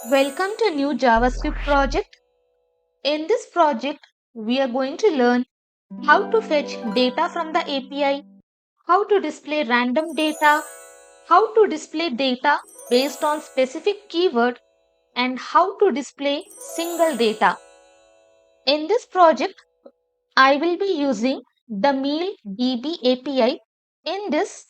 Welcome to new JavaScript project. In this project, we are going to learn how to fetch data from the API, how to display random data, how to display data based on specific keyword, and how to display single data. In this project, I will be using the MealDB API. In this,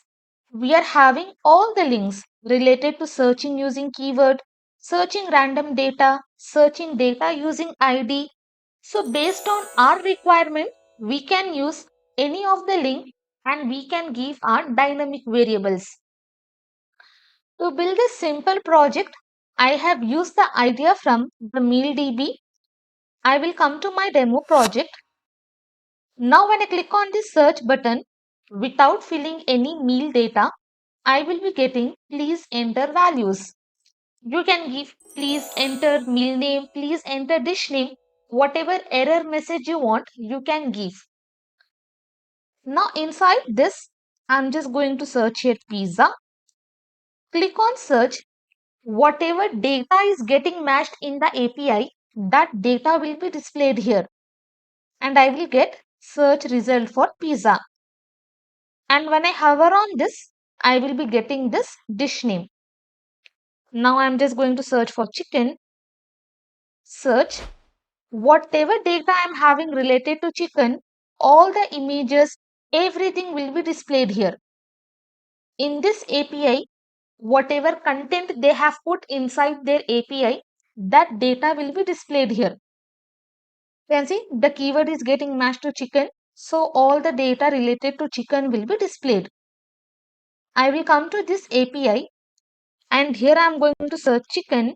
we are having all the links related to searching using keyword, searching random data, searching data using ID. So based on our requirement, we can use any of the link and we can give our dynamic variables. To build this simple project, I have used the idea from the MealDB. I will come to my demo project. Now when I click on this search button, without filling any meal data, I will be getting please enter values. You can give please enter meal name, please enter dish name, whatever error message you want, you can give. Now inside this, I'm just going to search here pizza. Click on search. Whatever data is getting matched in the API, that data will be displayed here. And I will get search result for pizza. And when I hover on this, I will be getting this dish name. Now I'm just going to search for chicken. Search. Whatever data I'm having related to chicken, all the images, everything will be displayed here. In this API, whatever content they have put inside their API, that data will be displayed here. You can see the keyword is getting matched to chicken. So all the data related to chicken will be displayed. I will come to this API and here I am going to search chicken.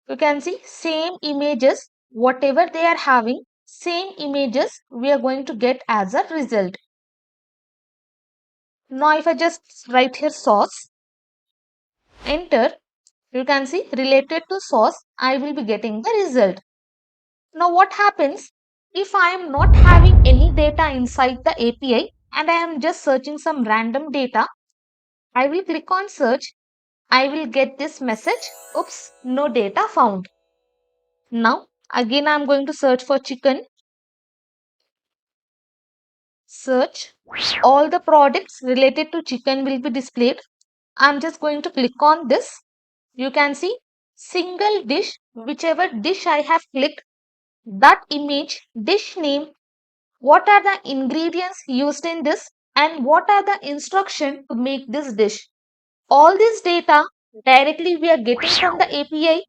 You can see same images, whatever they are having, same images we are going to get as a result. Now if I just write here sauce, enter, you can see related to sauce, I will be getting the result. Now what happens if I am not having any data inside the API and I am just searching some random data? I will click on search. I will get this message, oops, no data found. Now again I am going to search for chicken. Search. All the products related to chicken will be displayed. I'm just going to click on this. You can see single dish, whichever dish I have clicked, that image, dish name, what are the ingredients used in this and what are the instructions to make this dish. All this data directly we are getting from the API.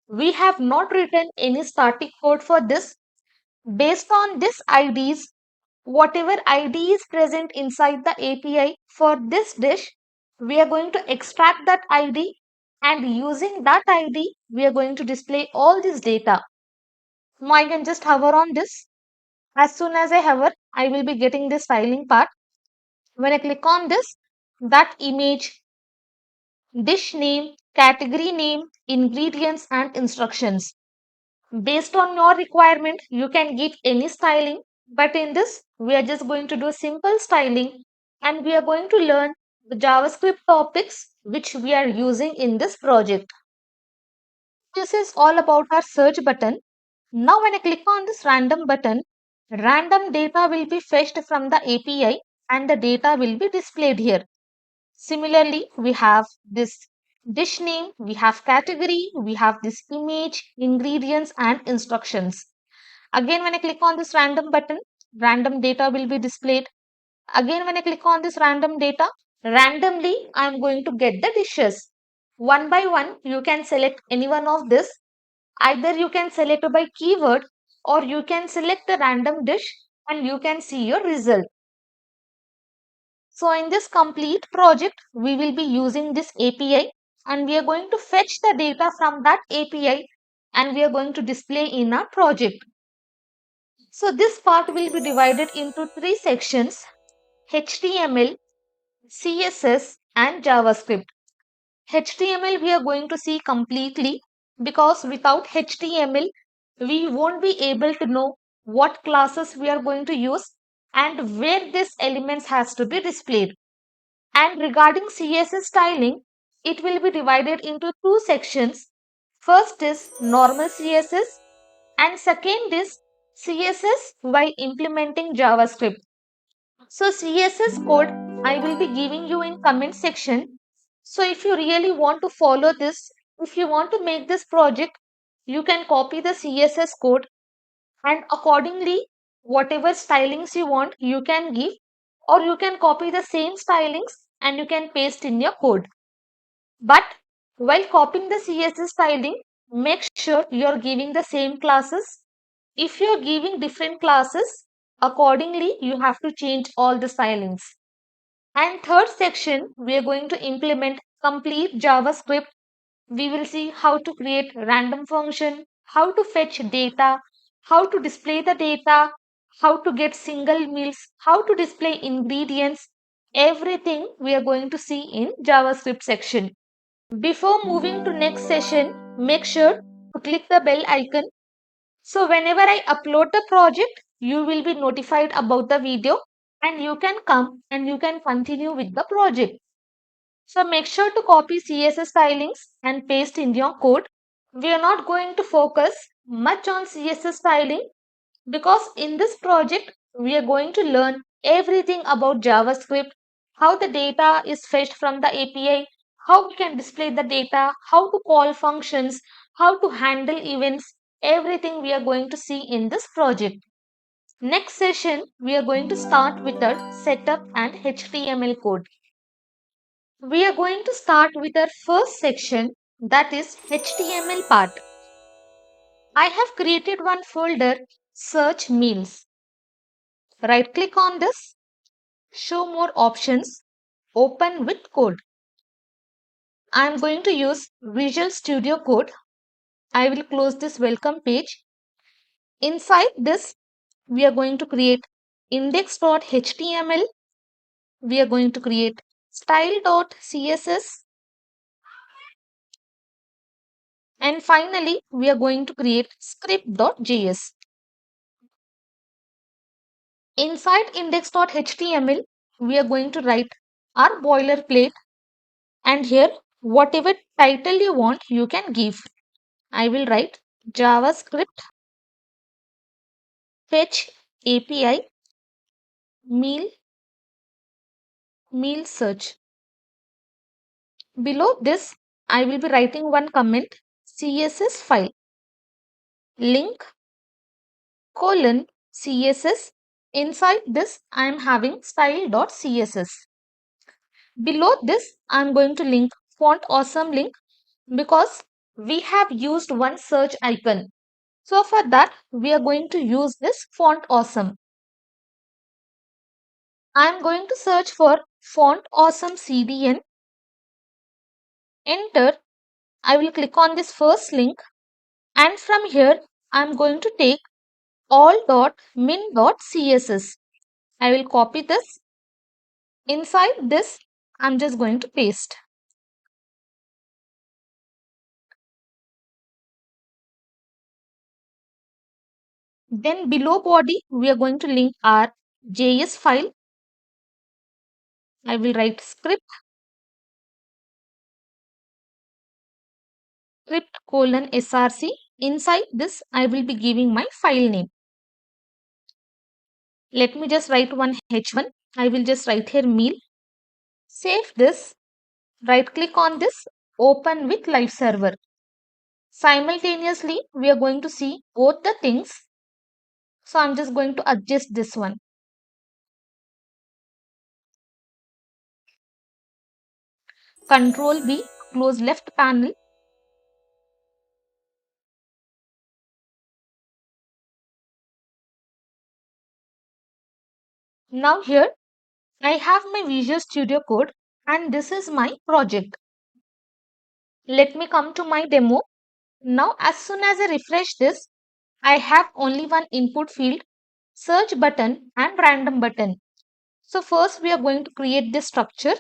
We have not written any static code for this. Based on this IDs, whatever ID is present inside the API for this dish, we are going to extract that ID and using that ID, we are going to display all this data. Now I can just hover on this. As soon as I hover, I will be getting this styling part. When I click on this, that image, dish name, category name, ingredients and instructions. Based on your requirement, you can give any styling, but in this, we are just going to do simple styling and we are going to learn the JavaScript topics which we are using in this project. This is all about our search button. Now when I click on this random button, random data will be fetched from the API and the data will be displayed here. Similarly, we have this dish name, we have category, we have this image, ingredients and instructions. Again, when I click on this random button, random data will be displayed. Again, when I click on this random data, randomly I am going to get the dishes. One by one, you can select any one of this. Either you can select by keyword or you can select the random dish and you can see your result. So in this complete project, we will be using this API and we are going to fetch the data from that API and we are going to display in our project. So this part will be divided into three sections: HTML, CSS and JavaScript. HTML we are going to see completely because without HTML we won't be able to know what classes we are going to use and where this elements has to be displayed. And regarding CSS styling, it will be divided into two sections: First is normal CSS and second is CSS while implementing JavaScript. So CSS code I will be giving you in comment section. So if you really want to follow this, if you want to make this project, you can copy the CSS code and accordingly whatever stylings you want you can give, or you can copy the same stylings and you can paste in your code. But while copying the CSS styling, make sure you are giving the same classes. If you are giving different classes, accordingly you have to change all the stylings. And third section, we are going to implement complete JavaScript. We will see how to create random function, how to fetch data, how to display the data, how to get single meals, how to display ingredients. Everything we are going to see in JavaScript section. Before moving to next session, make sure to click the bell icon. So whenever I upload the project, you will be notified about the video and you can come and you can continue with the project. So make sure to copy CSS stylings and paste in your code. We are not going to focus much on CSS styling because in this project we are going to learn everything about JavaScript, how the data is fetched from the API, how we can display the data, how to call functions, how to handle events, everything we are going to see in this project. Next session we are going to start with our setup and HTML code. We are going to start with our first section, that is HTML part. I have created one folder, search meals. Right click on this, show more options, open with code. I am going to use Visual Studio Code. I will close this welcome page. Inside this, we are going to create index.html. We are going to create style.css. And finally, we are going to create script.js. Inside index.html, we are going to write our boilerplate, and here whatever title you want you can give. I will write JavaScript fetch API meal search. Below this, I will be writing one comment, CSS file link colon CSS. Inside this, I am having style.css. Below this, I am going to link font awesome link because we have used one search icon. So for that, we are going to use this font awesome. I am going to search for font awesome CDN. Enter. I will click on this first link and from here I am going to take all.min.css. I will copy this. Inside this, I am just going to paste. Then below body, we are going to link our JS file. I will write script colon src. Inside this, I will be giving my file name. Let me just write one h1. I will just write here meal. Save this. Right click on this. Open with live server. Simultaneously, we are going to see both the things. So I'm just going to adjust this one. Control B, close left panel. Now here, I have my Visual Studio Code and this is my project. Let me come to my demo. Now as soon as I refresh this, I have only one input field, search button and random button. So first we are going to create this structure.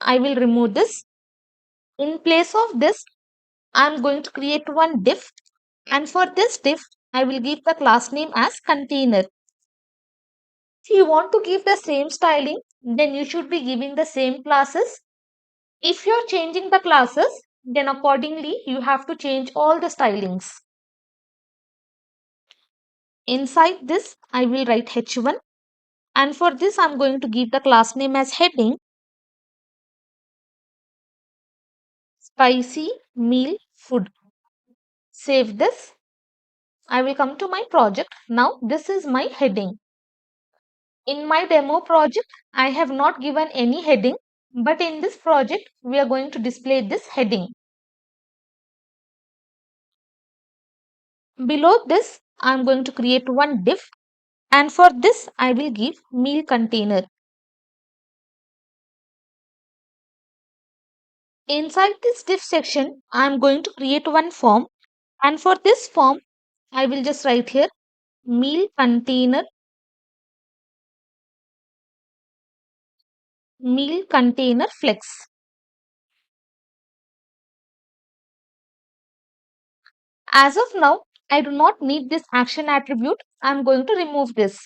I will remove this. In place of this, I am going to create one div, and for this div, I will give the class name as container. If you want to give the same styling, then you should be giving the same classes. If you are changing the classes, then accordingly you have to change all the stylings. Inside this, I will write h1, and for this I'm going to give the class name as heading spicy meal food. Save this. I will come to my project. Now this is my heading. In my demo project, I have not given any heading, but in this project, we are going to display this heading. Below this, I am going to create one div, and for this, I will give meal container. Inside this div section, I am going to create one form, and for this form, I will just write here meal container flex. As of now, I do not need this action attribute. I am going to remove this.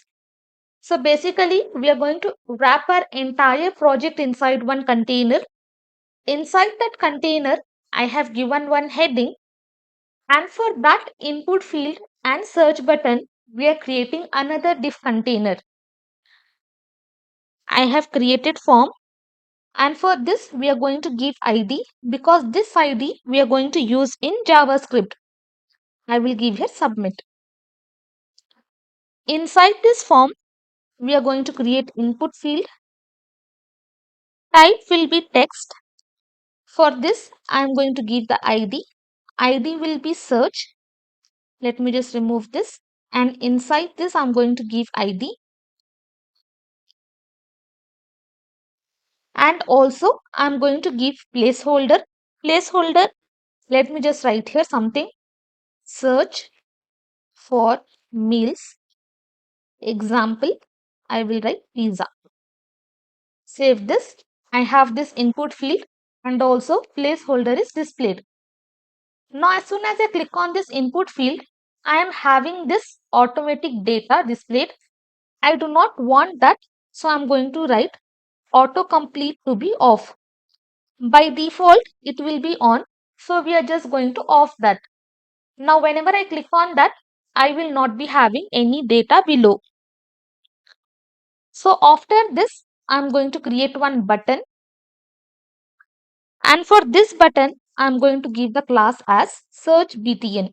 So basically, we are going to wrap our entire project inside one container. Inside that container, I have given one heading, and for that input field and search button, we are creating another div container. I have created form, and for this we are going to give ID, because this ID we are going to use in JavaScript. I will give here submit. Inside this form, we are going to create input field. Type will be text. For this, I am going to give the ID. ID will be search. Let me just remove this. And inside this, I'm going to give ID. And also, I'm going to give placeholder. Placeholder, let me just write here something. Search for meals. Example, I will write pizza. Save this. I have this input field and also placeholder is displayed. Now, as soon as I click on this input field, I am having this automatic data displayed. I do not want that, so I'm going to write autocomplete to be off. By default, it will be on, so we are just going to off that. Now, whenever I click on that, I will not be having any data below. So, after this, I'm going to create one button, and for this button, I'm going to give the class as search btn.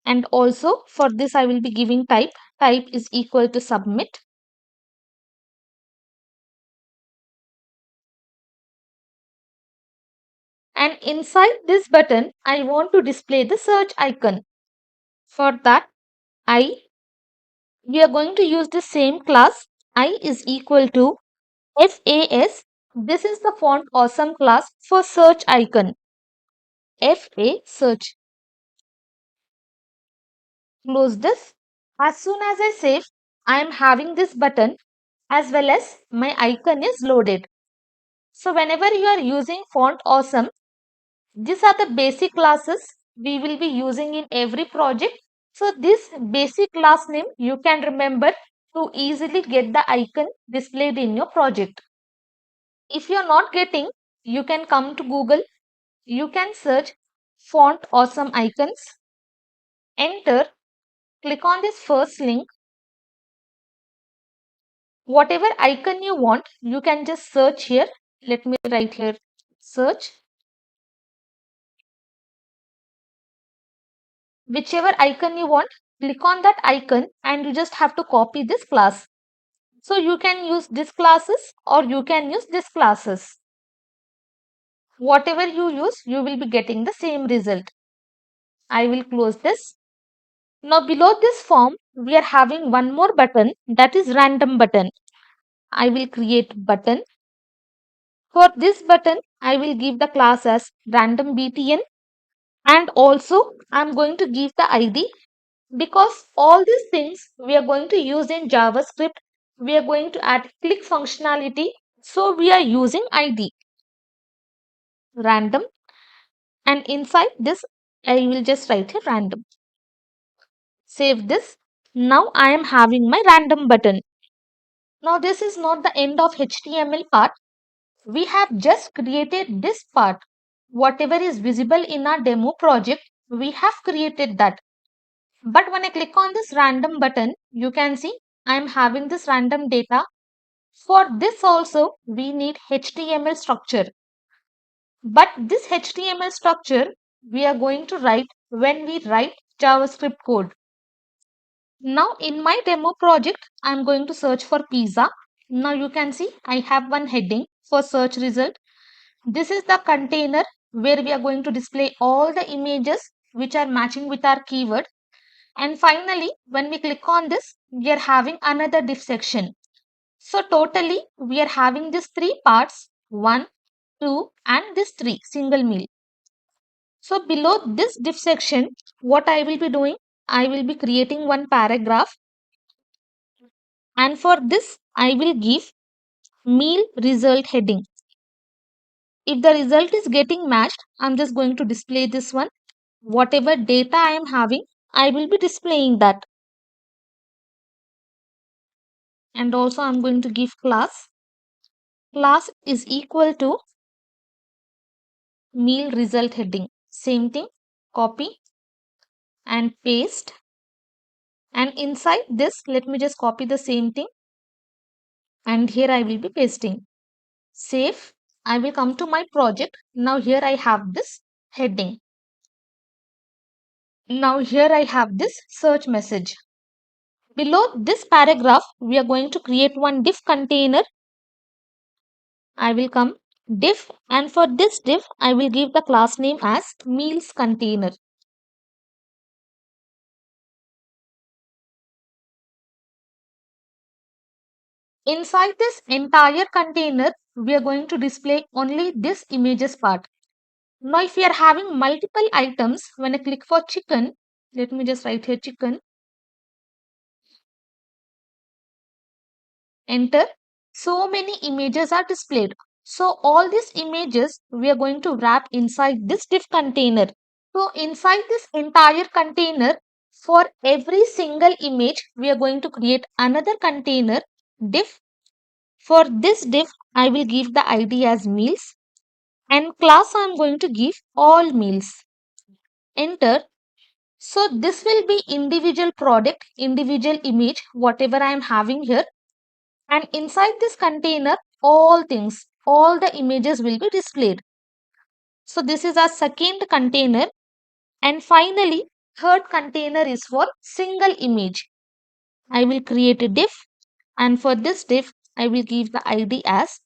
And also for this, I will be giving type. Type is equal to submit. And inside this button, I want to display the search icon. For that, we are going to use the same class. I is equal to FAS. This is the font awesome class for search icon. FA search. Close this. As soon as I save, I am having this button as well as my icon is loaded. So whenever you are using font awesome, these are the basic classes we will be using in every project. So this basic class name you can remember to easily get the icon displayed in your project. If you are not getting, you can come to Google. You can search font awesome icons. Enter. Click on this first link. Whatever icon you want, you can just search here. Let me write here search. Whichever icon you want, click on that icon and you just have to copy this class. So you can use this classes or you can use this classes. Whatever you use, you will be getting the same result. I will close this. Now below this form, we are having one more button, that is random button. I will create button. For this button, I will give the class as random btn, and also I am going to give the ID, because all these things we are going to use in JavaScript. We are going to add click functionality, so we are using ID random, and inside this I will just write here random. Save this. Now I am having my random button. Now this is not the end of HTML part. we have just created this part. Whatever is visible in our demo project, we have created that. But when I click on this random button, you can see I am having this random data. For this also, we need HTML structure. But this HTML structure, we are going to write when we write JavaScript code. Now in my demo project, I am going to search for pizza. Now you can see I have one heading for search result. This is the container where we are going to display all the images which are matching with our keyword. And finally, when we click on this, we are having another div section. So totally, we are having these three parts, 1, 2 and this 3, single meal. So below this div section, what I will be doing, I will be creating one paragraph. And for this, I will give meal result heading. If the result is getting matched, I'm just going to display this one. Whatever data I am having, I will be displaying that. And also I'm going to give class. Class is equal to meal result heading. Same thing, copy and paste. And inside this, let me just copy the same thing. And here I will be pasting. Save. I will come to my project. Now here I have this heading. Now here I have this search message. Below this paragraph, we are going to create one div container. I will come div, and for this div, I will give the class name as meals container. Inside this entire container, we are going to display only this images part. Now if we are having multiple items, when I click for chicken, let me just write here chicken, enter, so many images are displayed. So all these images we are going to wrap inside this div container. So inside this entire container, for every single image, we are going to create another container div. For this div, I will give the ID as meals, and class I am going to give all meals. Enter. So this will be individual product, individual image, whatever I am having here. And inside this container, all things, all the images will be displayed. So this is our second container. And finally, third container is for single image. I will create a div, and for this div, I will give the ID as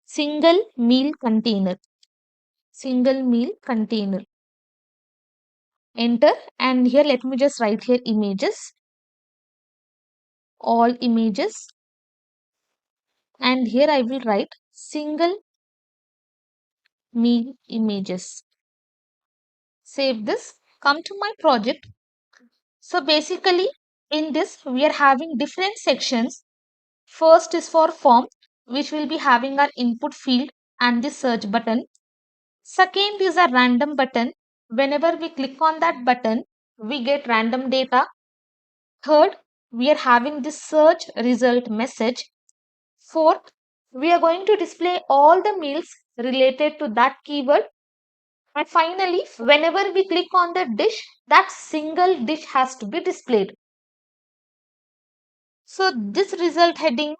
single meal container. Single meal container. Enter, and here let me just write here images. All images. And here I will write single meal images. Save this. Come to my project. So basically, in this, we are having different sections. First is for form, which will be having our input field and the search button. Second is a random button. Whenever we click on that button, we get random data. Third, we are having this search result message. Fourth, we are going to display all the meals related to that keyword. And finally, whenever we click on the dish, that single dish has to be displayed. So this result heading,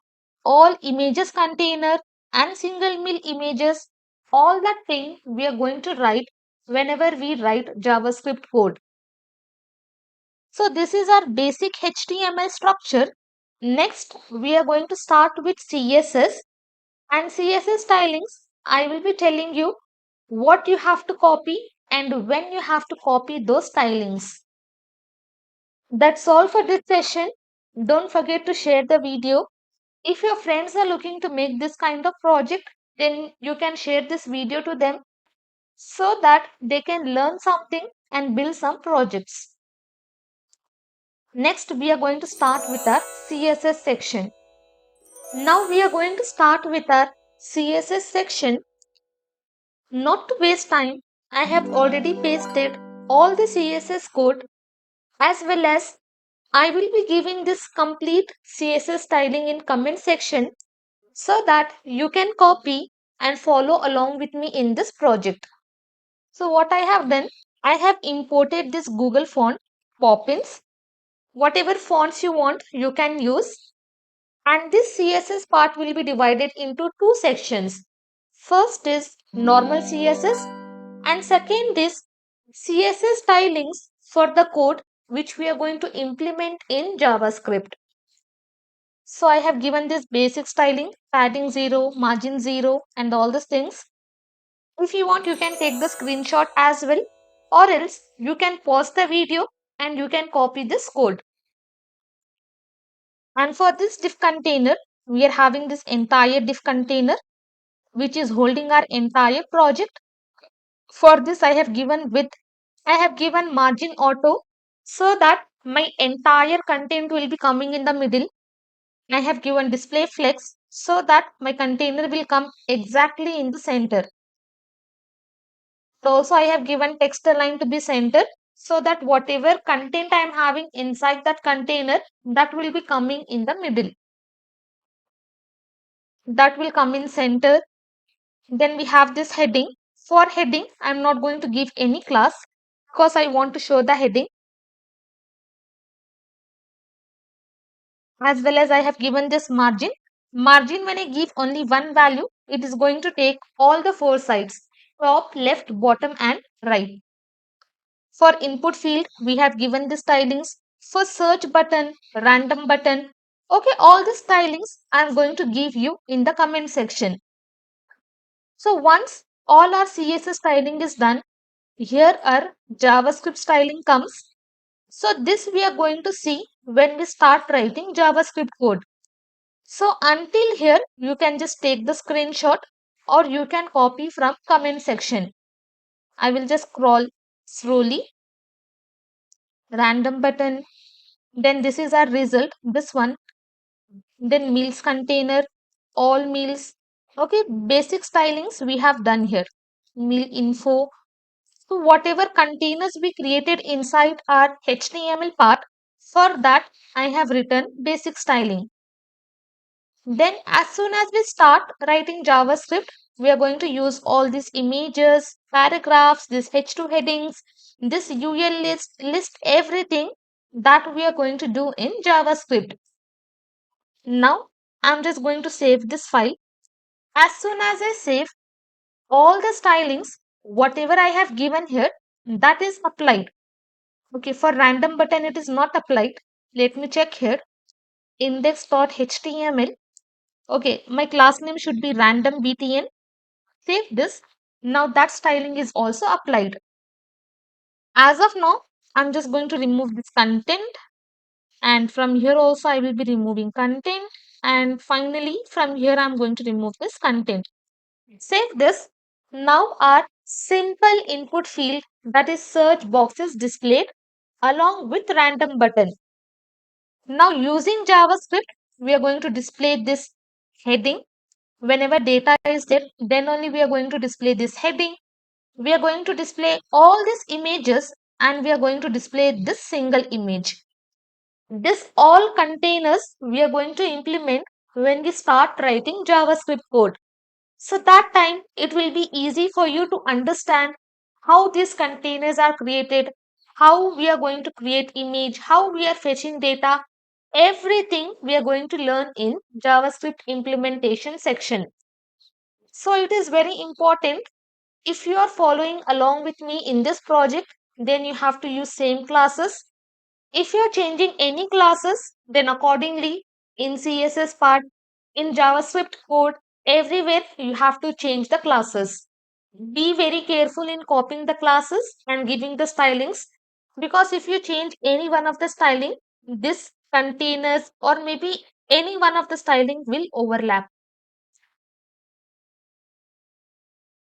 all images container and single meal images, all that thing we are going to write whenever we write JavaScript code. So this is our basic HTML structure. Next, we are going to start with CSS, and CSS stylings. I will be telling you what you have to copy and when you have to copy those stylings. That's all for this session. Don't forget to share the video. If your friends are looking to make this kind of project, then you can share this video to them so that they can learn something and build some projects. Next, we are going to start with our CSS section. Now we are going to start with our CSS section. Not to waste time, I have already pasted all the CSS code, as well as I will be giving this complete CSS styling in comment section so that you can copy and follow along with me in this project. So what I have done, I have imported this Google font, Poppins. Whatever fonts you want, you can use. And this CSS part will be divided into two sections. First is normal CSS and second is CSS stylings for the code which we are going to implement in JavaScript. So I have given this basic styling, padding 0, margin 0 and all these things. If you want, you can take the screenshot as well, or else you can pause the video and you can copy this code. And for this div container, we are having this entire div container which is holding our entire project. For this, I have given width, I have given margin auto so that my entire content will be coming in the middle. I have given display flex so that my container will come exactly in the center. Also, I have given text align to be centered so that whatever content I am having inside that container, that will be coming in the middle. That will come in center. Then we have this heading. For heading, I am not going to give any class because I want to show the heading. As well as I have given this margin. Margin, when I give only one value, it is going to take all the four sides, top, left, bottom and right. For input field, we have given the stylings. For search button, random button. Okay, all the stylings I am going to give you in the comment section. So once all our CSS styling is done, here our JavaScript styling comes. So this we are going to see when we start writing JavaScript code. So until here, you can just take the screenshot or you can copy from comment section. I will just scroll slowly. Random button. Then this is our result. This one. Then meals container. All meals. Okay, basic stylings we have done here. Meal info. So whatever containers we created inside our HTML part, for that I have written basic styling. Then as soon as we start writing JavaScript, we are going to use all these images, paragraphs, these H2 headings, this UL list everything that we are going to do in JavaScript. Now I'm just going to save this file. As soon as I save, all the stylings, whatever I have given here, that is applied. Okay, for random button it is not applied. Let me check here. Index.html. Okay, my class name should be random btn. Save this. Now that styling is also applied. As of now, I'm just going to remove this content, and from here also I will be removing content, and finally from here I'm going to remove this content. Save this. Now our simple input field, that is search box, is displayed along with random button. Now using JavaScript, we are going to display this heading. Whenever data is there, then only we are going to display this heading. We are going to display all these images and we are going to display this single image. This all containers we are going to implement when we start writing JavaScript code. So that time it will be easy for you to understand how these containers are created, how we are going to create image, how we are fetching data. Everything we are going to learn in JavaScript implementation section. So it is very important. If you are following along with me in this project, then you have to use same classes. If you are changing any classes, then accordingly in CSS part, in JavaScript code, everywhere you have to change the classes. Be very careful in copying the classes and giving the stylings, because if you change any one of the styling, this containers or maybe any one of the styling will overlap.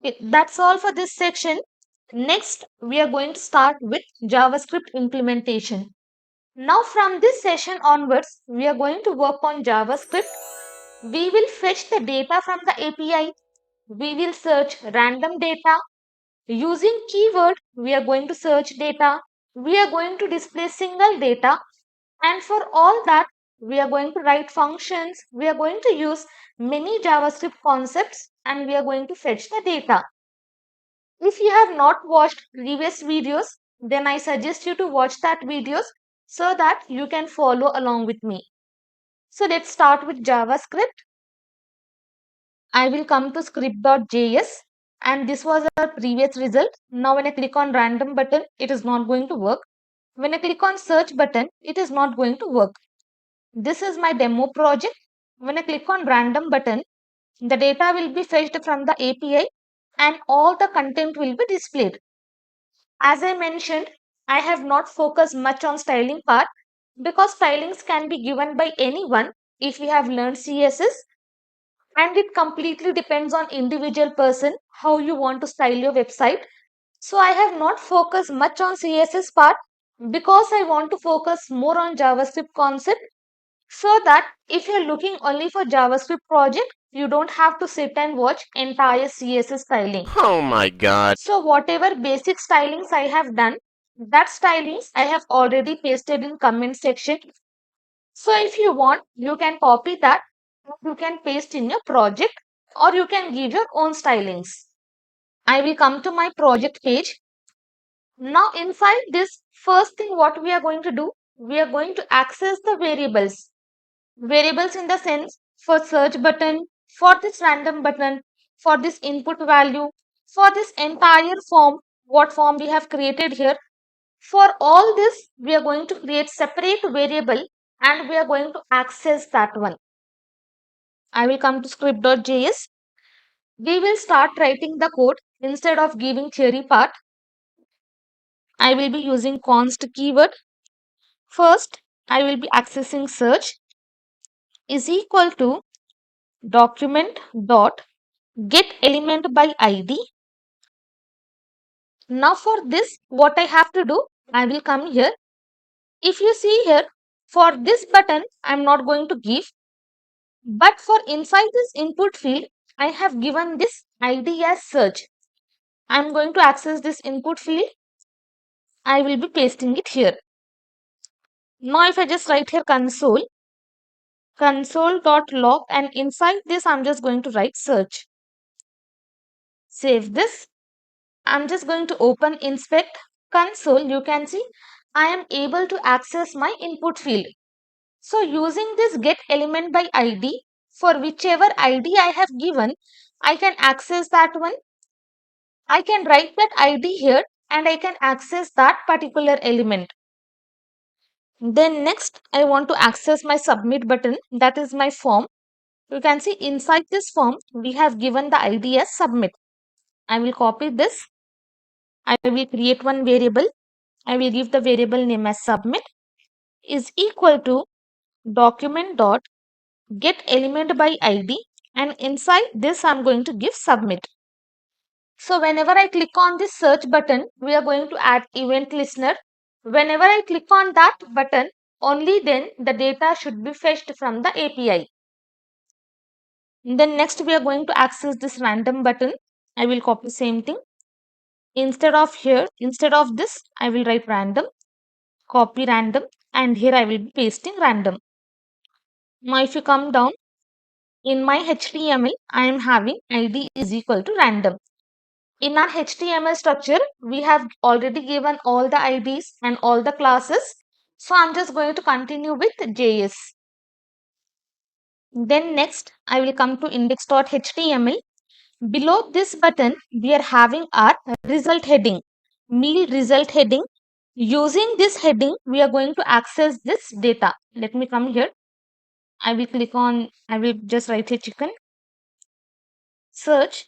Okay, that's all for this section. Next, we are going to start with JavaScript implementation. Now from this session onwards, we are going to work on JavaScript. We will fetch the data from the API. We will search random data. Using keyword, we are going to search data. We are going to display single data. And for all that, we are going to write functions, we are going to use many JavaScript concepts, and we are going to fetch the data. If you have not watched previous videos, then I suggest you to watch that videos so that you can follow along with me. So let's start with JavaScript. I will come to script.js, and this was our previous result. Now when I click on random button, it is not going to work. When I click on search button, it is not going to work. This is my demo project. When I click on random button, the data will be fetched from the API and all the content will be displayed. As I mentioned, I have not focused much on styling part because stylings can be given by anyone if you have learned CSS, and it completely depends on individual person how you want to style your website. So I have not focused much on CSS part because I want to focus more on JavaScript concept, so that if you're looking only for JavaScript project, you don't have to sit and watch entire CSS styling. Oh my god. So whatever basic stylings I have done, that stylings I have already pasted in comment section. So if you want, you can copy that, you can paste in your project, or you can give your own stylings. I will come to my project page. Now inside this, first thing what we are going to do, we are going to access the variables. Variables in the sense, for search button, for this random button, for this input value, for this entire form, what form we have created here. For all this, we are going to create separate variable and we are going to access that one. I will come to script.js. We will start writing the code instead of giving theory part. I will be using const keyword. First, I will be accessing search is equal to document dot get element by id. Now for this, what I have to do, I will come here. If you see here, for this button, I am not going to give, but for inside this input field, I have given this id as search. I am going to access this input field. I will be pasting it here. Now if I just write here console.log, and inside this I'm just going to write search. Save this. I'm just going to open inspect console. You can see I am able to access my input field. So using this get element by id, for whichever id I have given, I can access that one. I can write that id here and I can access that particular element. Then next I want to access my submit button, that is my form. You can see inside this form we have given the id as submit. I will copy this. I will create one variable. I will give the variable name as submit is equal to document dot get element by id, and inside this I'm going to give submit. So whenever I click on this search button, we are going to add event listener. Whenever I click on that button, only then the data should be fetched from the API. Then next we are going to access this random button. I will copy same thing. Instead of this, I will write random, copy random, and here I will be pasting random. Now if you come down, in my HTML, I am having id is equal to random. In our HTML structure, we have already given all the IDs and all the classes. So I'm just going to continue with JS. Then next, I will come to index.html. Below this button, we are having our result heading, meal result heading. Using this heading, we are going to access this data. Let me come here. I will just write a chicken. Search.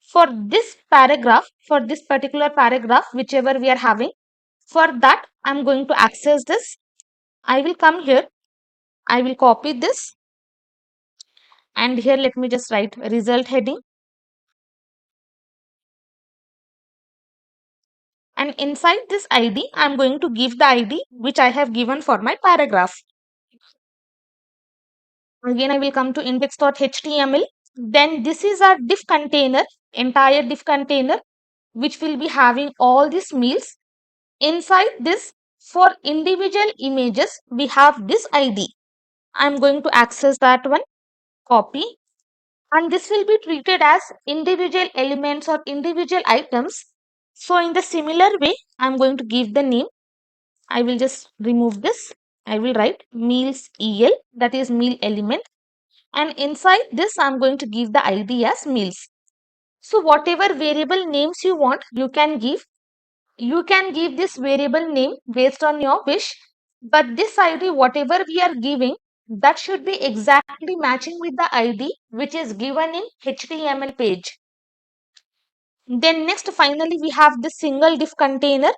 For this paragraph, for this particular paragraph, whichever we are having, for that, I'm going to access this. I will come here. I will copy this. And here, let me just write result heading. And inside this ID, I'm going to give the ID which I have given for my paragraph. Again, I will come to index.html. Then this is our div container, entire div container, which will be having all these meals. Inside this, For individual images, we have this ID. I'm going to access that one, copy, and this will be treated as individual elements or individual items. So in the similar way, I'm going to give the name. I will just remove this. I will write meals EL, that is meal element, and inside this I'm going to give the ID as meals. So whatever variable names you want, you can give. You can give this variable name based on your wish, but this ID, whatever we are giving, that should be exactly matching with the ID which is given in HTML page. Then next, finally, we have the single div container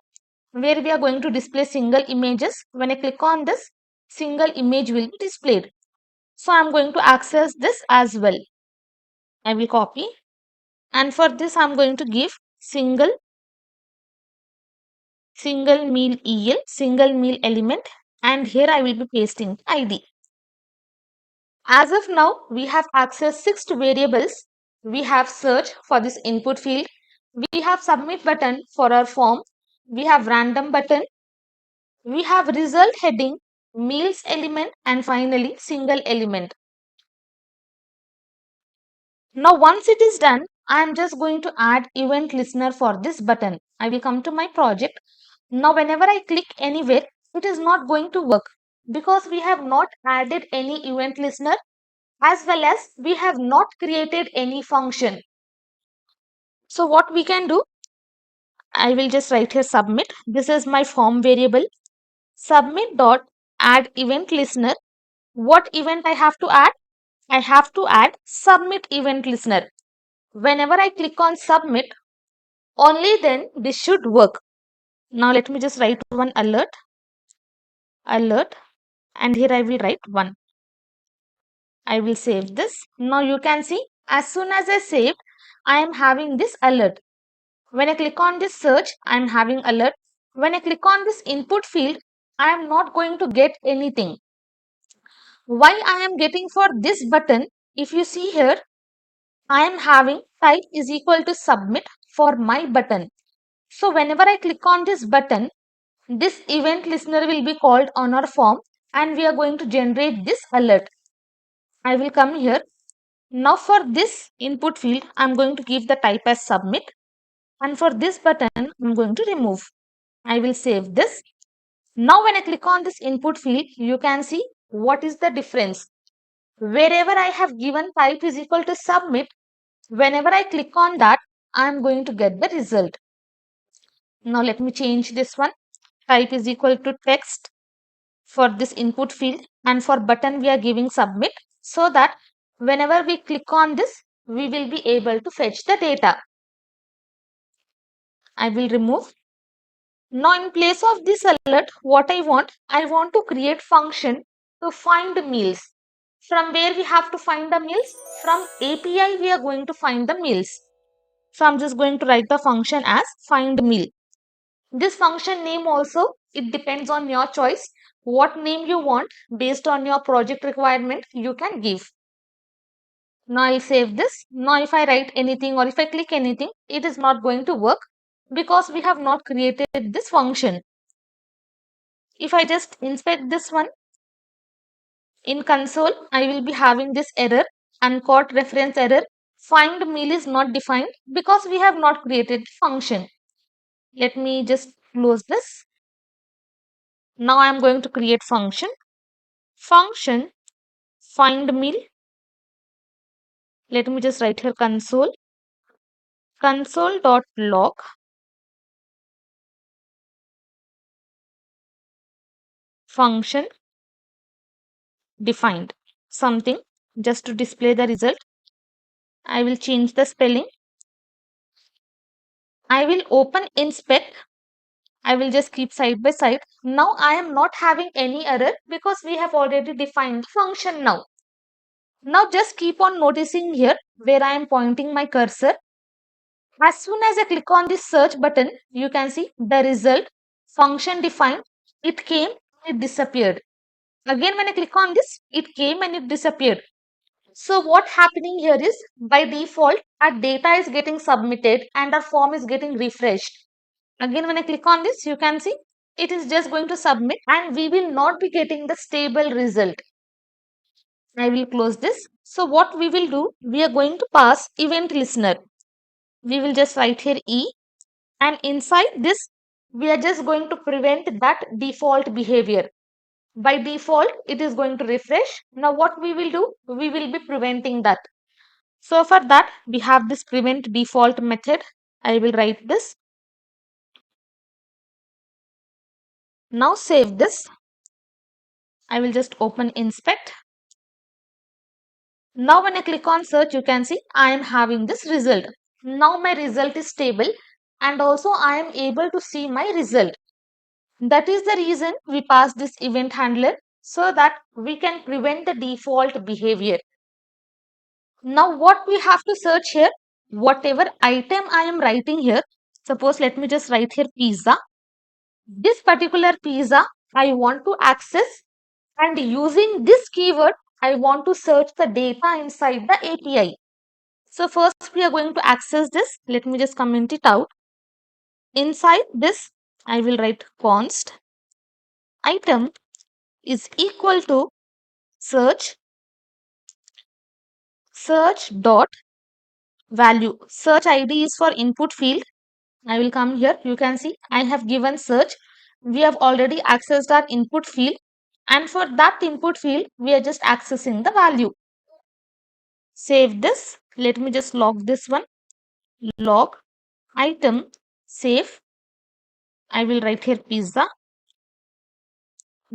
where we are going to display single images. When I click on this, single image will be displayed. So I'm going to access this as well. I will copy, and for this I'm going to give single meal EL, single meal element, and here I will be pasting ID. As of now, we have accessed 6 variables. We have search for this input field. We have submit button for our form. We have random button. We have result heading, meals element, and finally single element. Now once it is done, I am just going to add event listener for this button. I will come to my project. Now whenever I click anywhere, it is not going to work because we have not added any event listener, as well as we have not created any function. So what we can do, I will just write here submit. This is my form variable. Submit dot add event listener. What event I have to add? I have to add submit event listener. Whenever I click on submit, only then this should work. Now let me just write one alert, and here I will write 1. I will save this. Now you can see, as soon as I saved, I am having this alert. When I click on this search, I am having alert. When I click on this input field, I am not going to get anything. Why I am getting for this button? If you see here, I am having type is equal to submit for my button. So whenever I click on this button, this event listener will be called on our form and we are going to generate this alert. I will come here. Now for this input field, I am going to give the type as submit, and for this button, I am going to remove. I will save this. Now when I click on this input field, you can see what is the difference. Wherever I have given type is equal to submit, whenever I click on that, I am going to get the result. Now let me change this one. Type is equal to text for this input field, and for button we are giving submit, so that whenever we click on this, we will be able to fetch the data. I will remove. Now in place of this alert, what I want to create function to find meals. From where we have to find the meals? From API we are going to find the meals. So I'm just going to write the function as find meal. This function name also, it depends on your choice. What name you want based on your project requirement, you can give. Now I'll save this. Now if I write anything or if I click anything, it is not going to work because we have not created this function. If I just inspect this one in console, I will be having this error, uncaught reference error. Find meal is not defined because we have not created the function. Let me just close this. Now I am going to create function. Function find meal. Let me just write here console.log function defined something just to display the result. I will change the spelling. I will open inspect. I will just keep side by side. Now I am not having any error because we have already defined the function now. Now just keep on noticing here where I am pointing my cursor. As soon as I click on this search button, you can see the result function defined. It came, it disappeared. Again when I click on this, it came and it disappeared. So what happening here is, by default our data is getting submitted and our form is getting refreshed. Again when I click on this, you can see it is just going to submit and we will not be getting the stable result. I will close this. So what we will do, we are going to pass event listener. We will just write here E, and inside this, we are just going to prevent that default behavior. By default, it is going to refresh. Now what we will do, we will be preventing that. So for that, we have this prevent default method. I will write this. Now save this. I will just open inspect. Now when I click on search, you can see I am having this result. Now my result is stable and also I am able to see my result. That is the reason we pass this event handler, so that we can prevent the default behavior. Now what we have to search here, whatever item I am writing here, suppose let me just write here pizza. This particular pizza I want to access, and using this keyword I want to search the data inside the API. So first we are going to access this. Let me just comment it out. Inside this I will write const item is equal to search dot value. Search ID is for input field. I will come here. You can see I have given search. We have already accessed our input field, and for that input field we are just accessing the value. Save this. Let me just log this one. Log item save. I will write here pizza.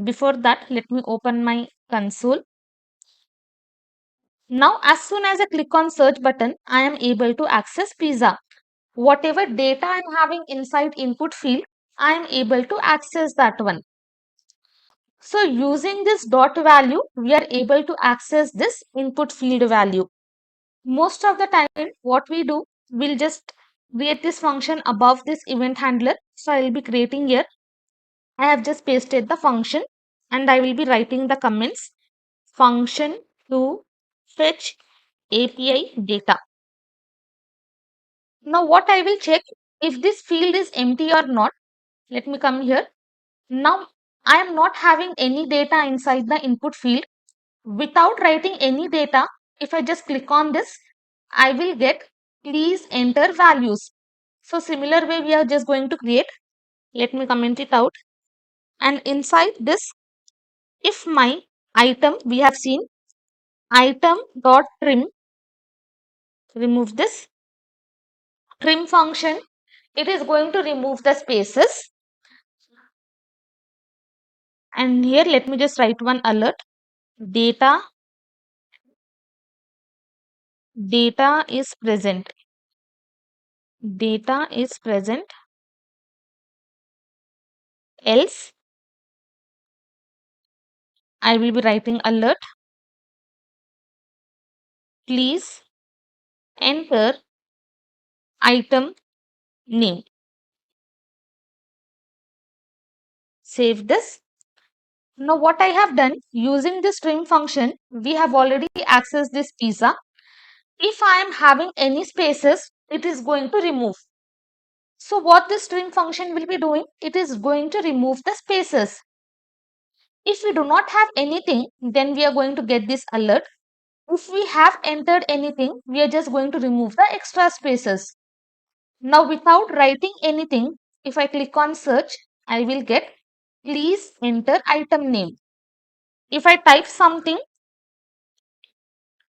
Before that, let me open my console. Now as soon as I click on search button, I am able to access pizza. Whatever data I am having inside input field, I am able to access that one. So using this dot value, we are able to access this input field value. Most of the time, what we do, we'll just create this function above this event handler. So I will be creating here. I have just pasted the function and I will be writing the comments. Function to fetch API data. Now what I will check, if this field is empty or not. Let me come here. Now I am not having any data inside the input field. Without writing any data, if I just click on this, I will get please enter values. So similar way we are just going to create. Let me comment it out. And inside this, if my item, we have seen item dot trim, remove this trim function, it is going to remove the spaces. And here let me just write one alert. Data is present. Data is present. Else I will be writing alert. Please enter item name. Save this. Now what I have done, using this string function, we have already accessed this pizza. If I am having any spaces, it is going to remove. So what this string function will be doing, it is going to remove the spaces. If we do not have anything, then we are going to get this alert. If we have entered anything, we are just going to remove the extra spaces. Now without writing anything, if I click on search, I will get please enter item name. If I type something,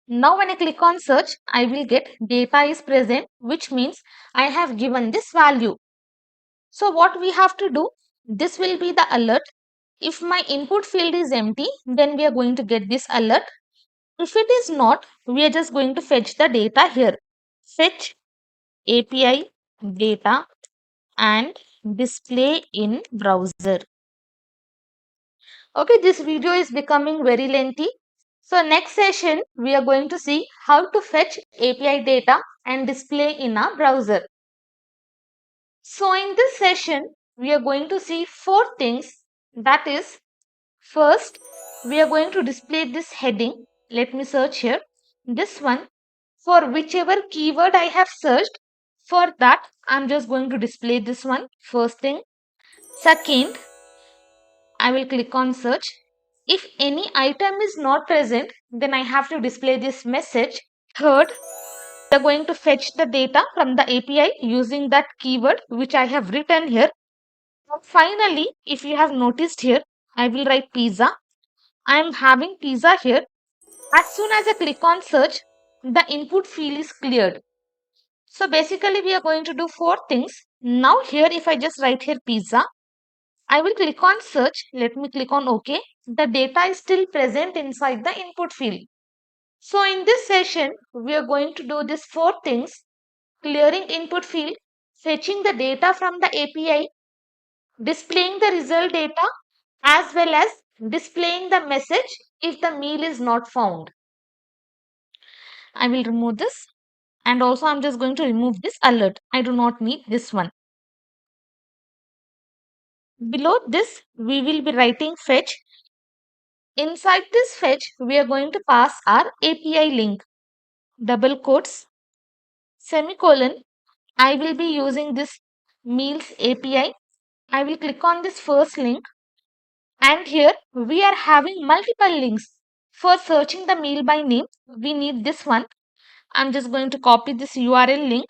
now when I click on search, I will get data is present, which means I have given this value. So what we have to do, this will be the alert. If my input field is empty, then we are going to get this alert. If it is not, we are just going to fetch the data here. Fetch API data and display in browser. Okay, this video is becoming very lengthy. So next session, we are going to see how to fetch API data and display in a browser. So in this session, we are going to see 4 things. That is, first, we are going to display this heading. Let me search here. This one, for whichever keyword I have searched, for that, I'm just going to display this one. First thing. Second, I will click on search. If any item is not present, then I have to display this message. Third, we are going to fetch the data from the API using that keyword which I have written here. And finally, if you have noticed here, I will write pizza. I am having pizza here. As soon as I click on search, the input field is cleared. So basically we are going to do four things. Now here if I just write here pizza, I will click on search. Let me click on OK. The data is still present inside the input field. So in this session, we are going to do these four things: clearing input field, fetching the data from the API, displaying the result data, as well as displaying the message if the meal is not found. I will remove this, and also I'm just going to remove this alert. I do not need this one. Below this, we will be writing fetch. Inside this fetch, we are going to pass our API link, double quotes, semicolon. I will be using this meals API. I will click on this first link, and here we are having multiple links. For searching the meal by name, we need this one. I'm just going to copy this URL link.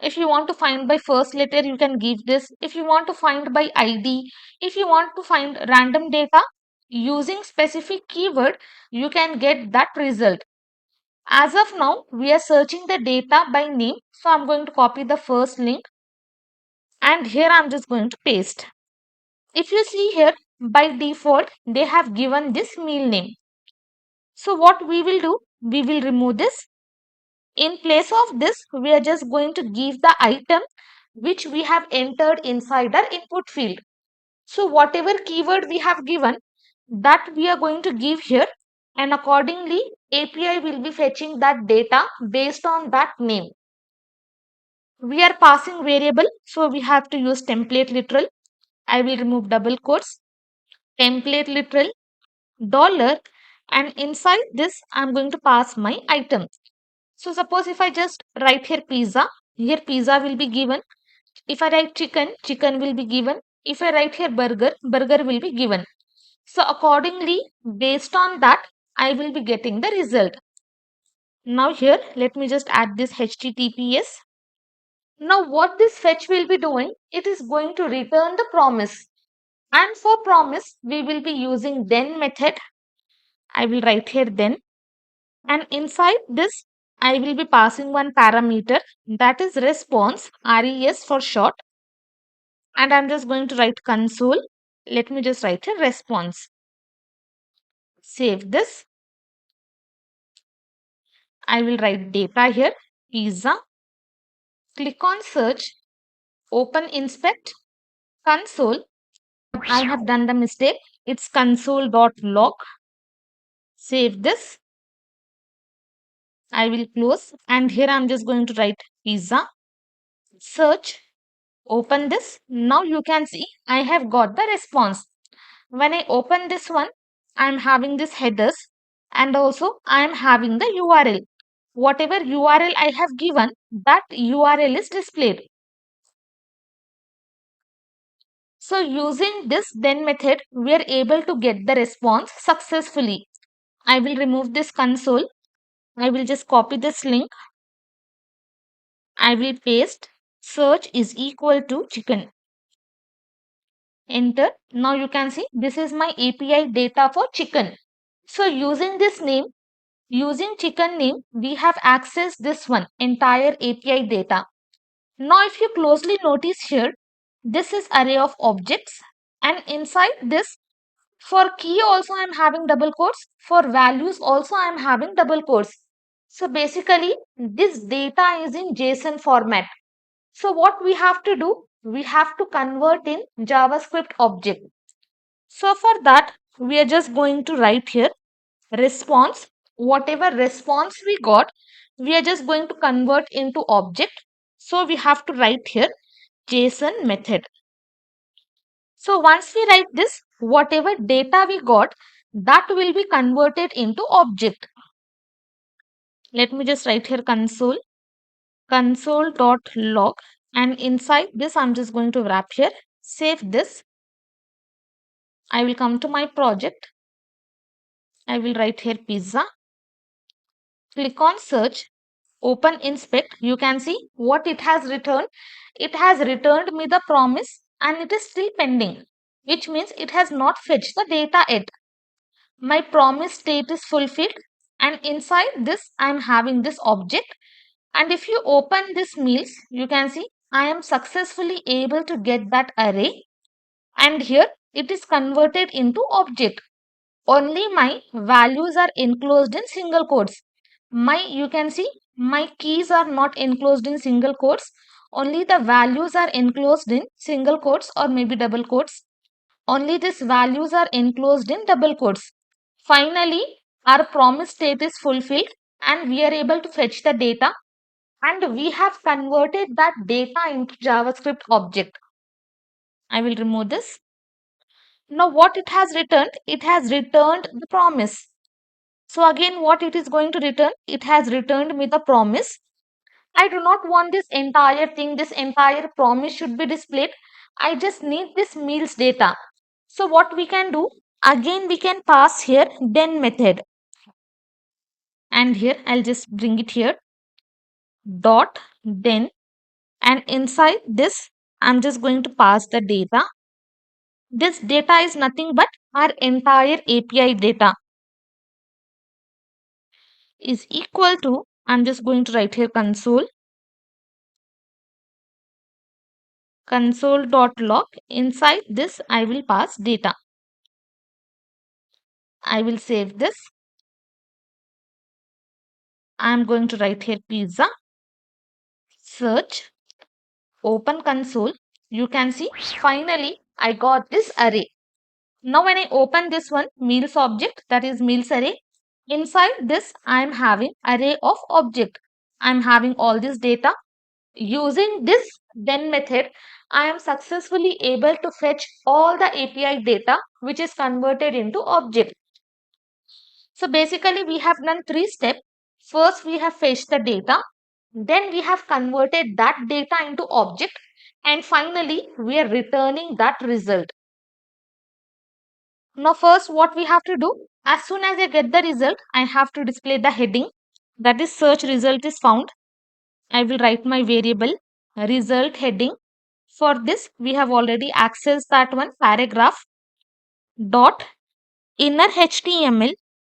If you want to find by first letter, you can give this. If you want to find by ID, if you want to find random data using specific keyword, you can get that result. As of now, we are searching the data by name. So I'm going to copy the first link, and here I'm just going to paste. If you see here, by default, they have given this meal name. So what we will do, we will remove this. In place of this, we are just going to give the item which we have entered inside our input field. So whatever keyword we have given, that we are going to give here, and accordingly API will be fetching that data based on that name. We are passing variable, so we have to use template literal. I will remove double quotes, template literal, dollar, and inside this I'm going to pass my item. So suppose if I just write here pizza, here pizza will be given. If I write chicken, chicken will be given. If I write here burger, burger will be given. So accordingly, based on that, I will be getting the result. Now here, let me just add this HTTPS. Now what this fetch will be doing, it is going to return the promise. And for promise, we will be using then method. I will write here then. And inside this, I will be passing one parameter, that is response, RES for short. And I'm just going to write console. Let me just write a response. Save this. I will write data here, pizza. Click on search, open inspect, console. I have done the mistake. It's console.log. Save this. I will close, and here I'm just going to write pizza. Search, open this. Now you can see I have got the response. When I open this one, I'm having this headers, and also I'm having the URL. Whatever URL I have given, that URL is displayed. So using this then method, we are able to get the response successfully. I will remove this console. I will just copy this link. I will paste search is equal to chicken. Enter. Now you can see this is my API data for chicken. So using this name, using chicken name, we have accessed this one entire API data. Now if you closely notice here, this is array of objects, and inside this, for key also I am having double quotes, for values also I am having double quotes. So basically this data is in JSON format. So what we have to do, we have to convert in JavaScript object. So for that, we are just going to write here response. Whatever response we got, we are just going to convert into object. So we have to write here JSON method. So once we write this, whatever data we got, that will be converted into object. Let me just write here console.log, and inside this I'm just going to wrap here, save this. I will come to my project. I will write here pizza. Click on search. Open inspect. You can see what it has returned. It has returned me the promise and it is still pending, which means it has not fetched the data yet. My promise state is fulfilled, and inside this I am having this object. And if you open this meals, you can see I am successfully able to get that array, and here it is converted into object. Only my values are enclosed in single quotes. You can see my keys are not enclosed in single quotes. Only the values are enclosed in single quotes or maybe double quotes. Only these values are enclosed in double quotes. Finally, our promise state is fulfilled and we are able to fetch the data, and we have converted that data into JavaScript object. I will remove this. Now what it has returned? It has returned the promise. So again what it is going to return? It has returned me the promise. I do not want this entire thing, this entire promise should be displayed. I just need this meals data. So what we can do? Again we can pass here then method. And here I'll just bring it here. Dot then, and inside this I'm just going to pass the data. This data is nothing but our entire API data is equal to, I'm just going to write here console.log. Inside this I will pass data. I will save this. I'm going to write here pizza. Search. Open console. You can see finally I got this array. Now when I open this one meals object, that is meals array, inside this I am having array of object. I am having all this data. Using this then method, I am successfully able to fetch all the API data which is converted into object. So basically we have done 3 steps. First we have fetched the data, then we have converted that data into object, and finally we are returning that result. Now first what we have to do, as soon as I get the result, I have to display the heading, that is search result is found. I will write my variable result heading. For this we have already accessed that one paragraph. Dot inner HTML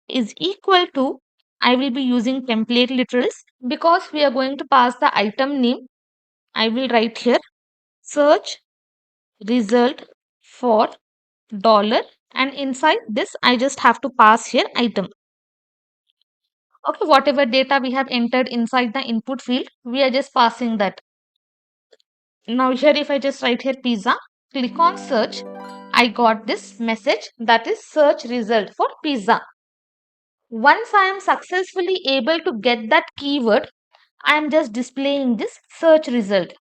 is equal to, I will be using template literals because we are going to pass the item name. I will write here search result for dollar, and inside this I just have to pass here item. Okay, whatever data we have entered inside the input field, we are just passing that. Now here if I just write here pizza, click on search, I got this message, that is search result for pizza. Once I am successfully able to get that keyword, I am just displaying this search result.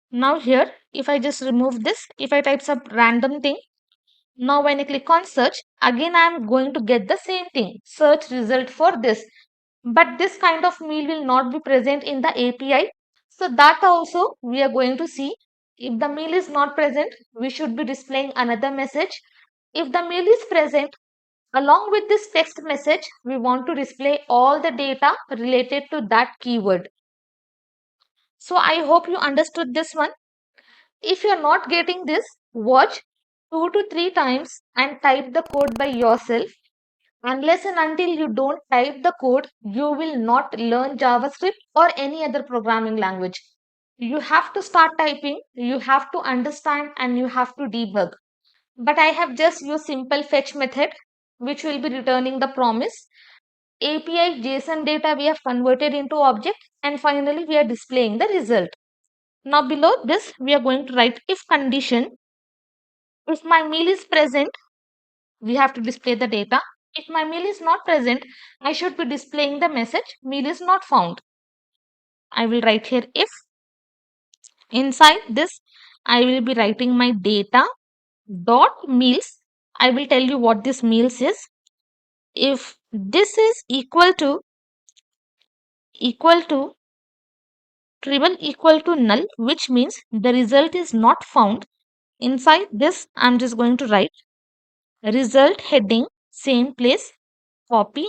Now here if I just remove this, if I type some random thing, now when I click on search, again I am going to get the same thing, search result for this. But this kind of meal will not be present in the API. So that also we are going to see. If the meal is not present, we should be displaying another message. If the meal is present, along with this text message, we want to display all the data related to that keyword. So I hope you understood this one. If you are not getting this, watch 2 to 3 times and type the code by yourself. Unless and until you don't type the code, you will not learn JavaScript or any other programming language. You have to start typing, you have to understand, and you have to debug. But I have just used simple fetch method which will be returning the promise. API JSON data we have converted into object, and finally we are displaying the result. Now below this we are going to write if condition. If my meal is present, we have to display the data. If my meal is not present, I should be displaying the message meal is not found. I will write here if. Inside this, I will be writing my data dot meals. I will tell you what this meals is. If this is equal to triple equal to null, which means the result is not found. Inside this, I'm just going to write result heading, same place, copy,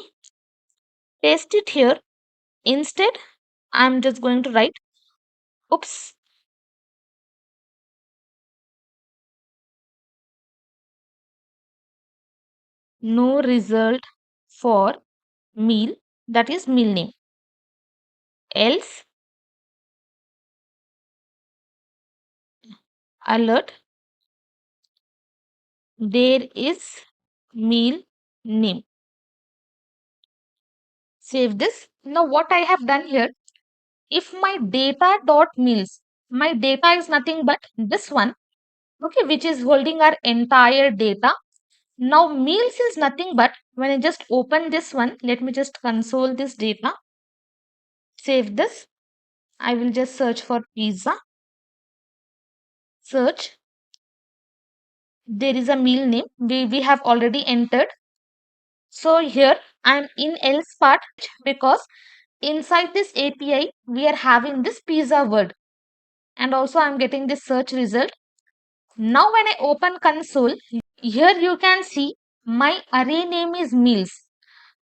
paste it here. Instead, I'm just going to write, oops, no result for meal, that is meal name. Else, alert, there is meal name. Save this. Now what I have done here, if my data dot meals, my data is nothing but this one, okay, which is holding our entire data. Now meals is nothing but when I just open this one, let me just console this data, save this. I will just search for pizza, search, there is a meal name we have already entered. So here I am in else part because inside this API we are having this pizza word, and also I'm getting this search result. Now when I open console, here you can see my array name is meals.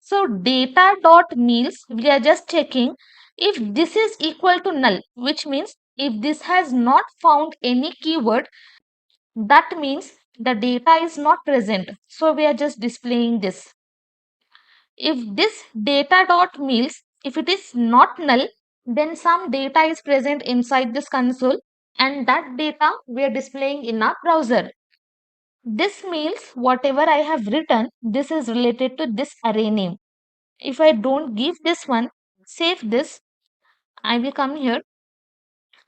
So data dot meals, we are just checking if this is equal to null, which means if this has not found any keyword, that means the data is not present. So we are just displaying this. If this data dot meals, if it is not null, then some data is present inside this console, and that data we are displaying in our browser. This means whatever I have written, this is related to this array name. If I don't give this one, save this, I will come here,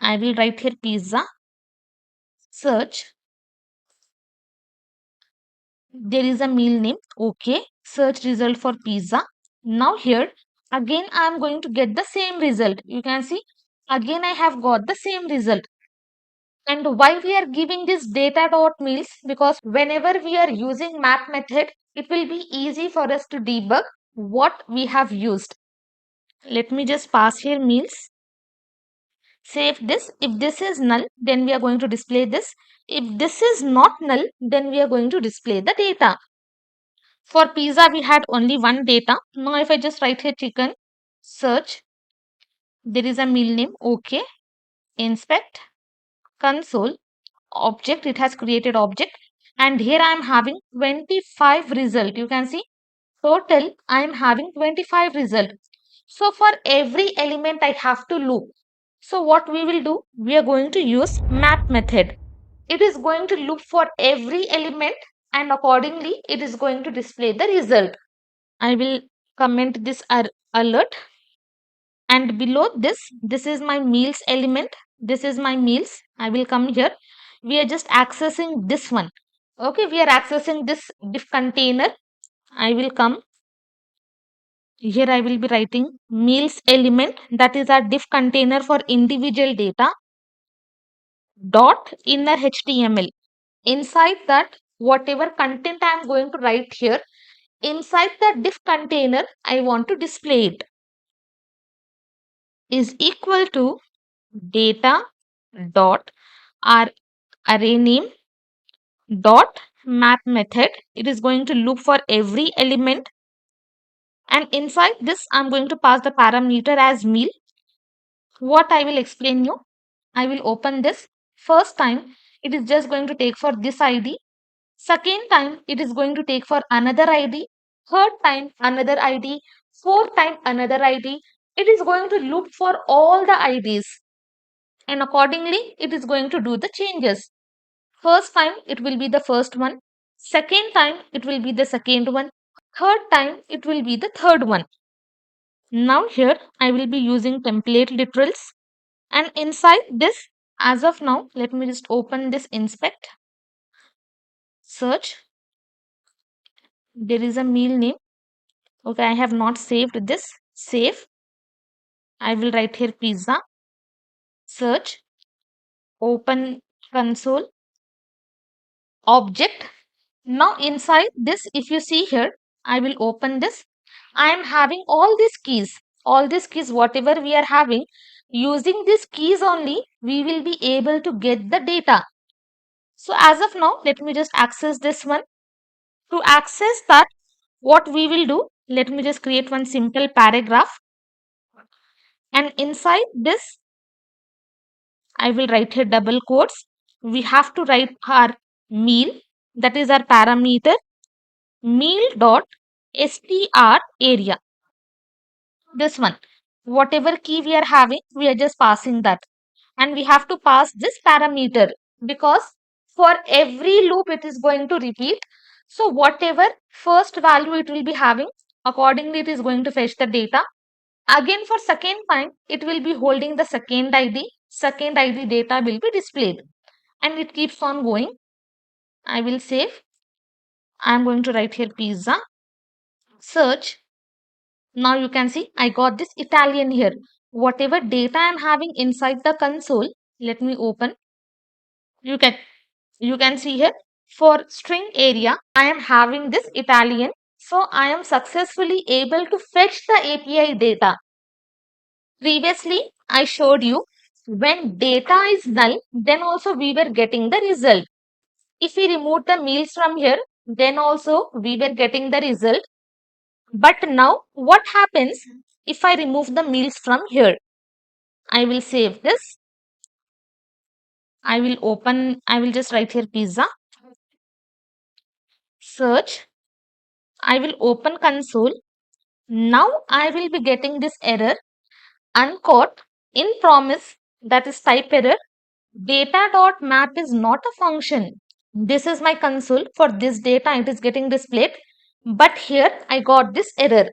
I will write here pizza, search, there is a meal name, okay, search result for pizza. Now here, again I am going to get the same result. You can see, again I have got the same result. And why we are giving this data dot meals? Because whenever we are using map method, it will be easy for us to debug what we have used. Let me just pass here meals. Save this. If this is null, then we are going to display this. If this is not null, then we are going to display the data. For pizza, we had only one data. Now, if I just write here chicken, search, there is a meal name, okay, inspect, console, object, it has created object. And here I am having 25 result. You can see total, I am having 25 result. So for every element, I have to loop. So what we will do, we are going to use map method. It is going to loop for every element, and accordingly, it is going to display the result. I will comment this alert, and below this is my meals element. This is my meals. I will come here. We are just accessing this one. Okay, we are accessing this diff container. I will come here. I will be writing meals element, that is our diff container for individual data dot inner HTML. Inside that, whatever content I am going to write here, inside the diff container, I want to display it is equal to data dot our array name dot map method. It is going to loop for every element, and inside this I'm going to pass the parameter as meal. What I will explain you, I will open this. First time it is just going to take for this ID. Second time it is going to take for another ID. Third time another ID. Fourth time another ID. It is going to loop for all the IDs, and accordingly it is going to do the changes. First time it will be the first one. Second time it will be the second one. Third time it will be the third one. Now here I will be using template literals, and inside this, as of now, let me just open this inspect, search, there is a meal name. Okay, I have not saved this. Save. I will write here pizza, search, open console, object. Now inside this, if you see here, I will open this. I am having all these keys. all these keys, whatever we are having, using these keys only, we will be able to get the data. So as of now, let me just access this one. To access that, what we will do, let me just create one simple paragraph, and inside this I will write here double quotes. We have to write our meal, that is our parameter, meal dot str area. This one, whatever key we are having, we are just passing that, and we have to pass this parameter, because for every loop it is going to repeat. So whatever first value it will be having, accordingly it is going to fetch the data. Again, for second time, it will be holding the second ID. Second ID data will be displayed, and it keeps on going. I will save. I am going to write here pizza. Search. Now you can see I got this Italian here. Whatever data I am having inside the console, let me open. You can see here, for string area, I am having this Italian. So I am successfully able to fetch the API data. Previously, I showed you when data is null, then also we were getting the result. If we remove the meals from here, then also we were getting the result. But now what happens if I remove the meals from here? I will save this. I will just write here pizza. Search. I will open console. Now I will be getting this error, uncaught in promise, that is type error. Data.map is not a function. This is my console. For this data, it is getting displayed. But here I got this error.